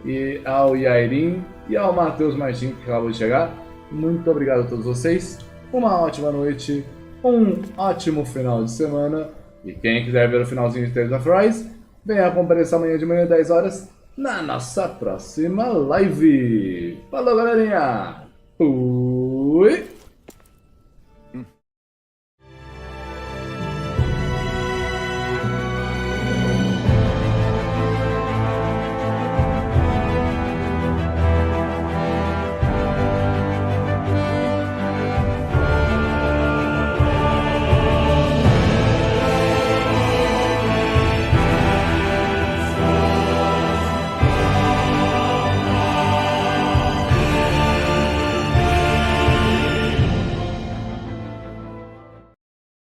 e ao Yairin e ao Matheus Martins que acabou de chegar. Muito obrigado a todos vocês. Uma ótima noite, um ótimo final de semana. E quem quiser ver o finalzinho de Tales of Rise, venha comparecer amanhã de manhã 10 horas na nossa próxima live. Falou, galerinha! Fui!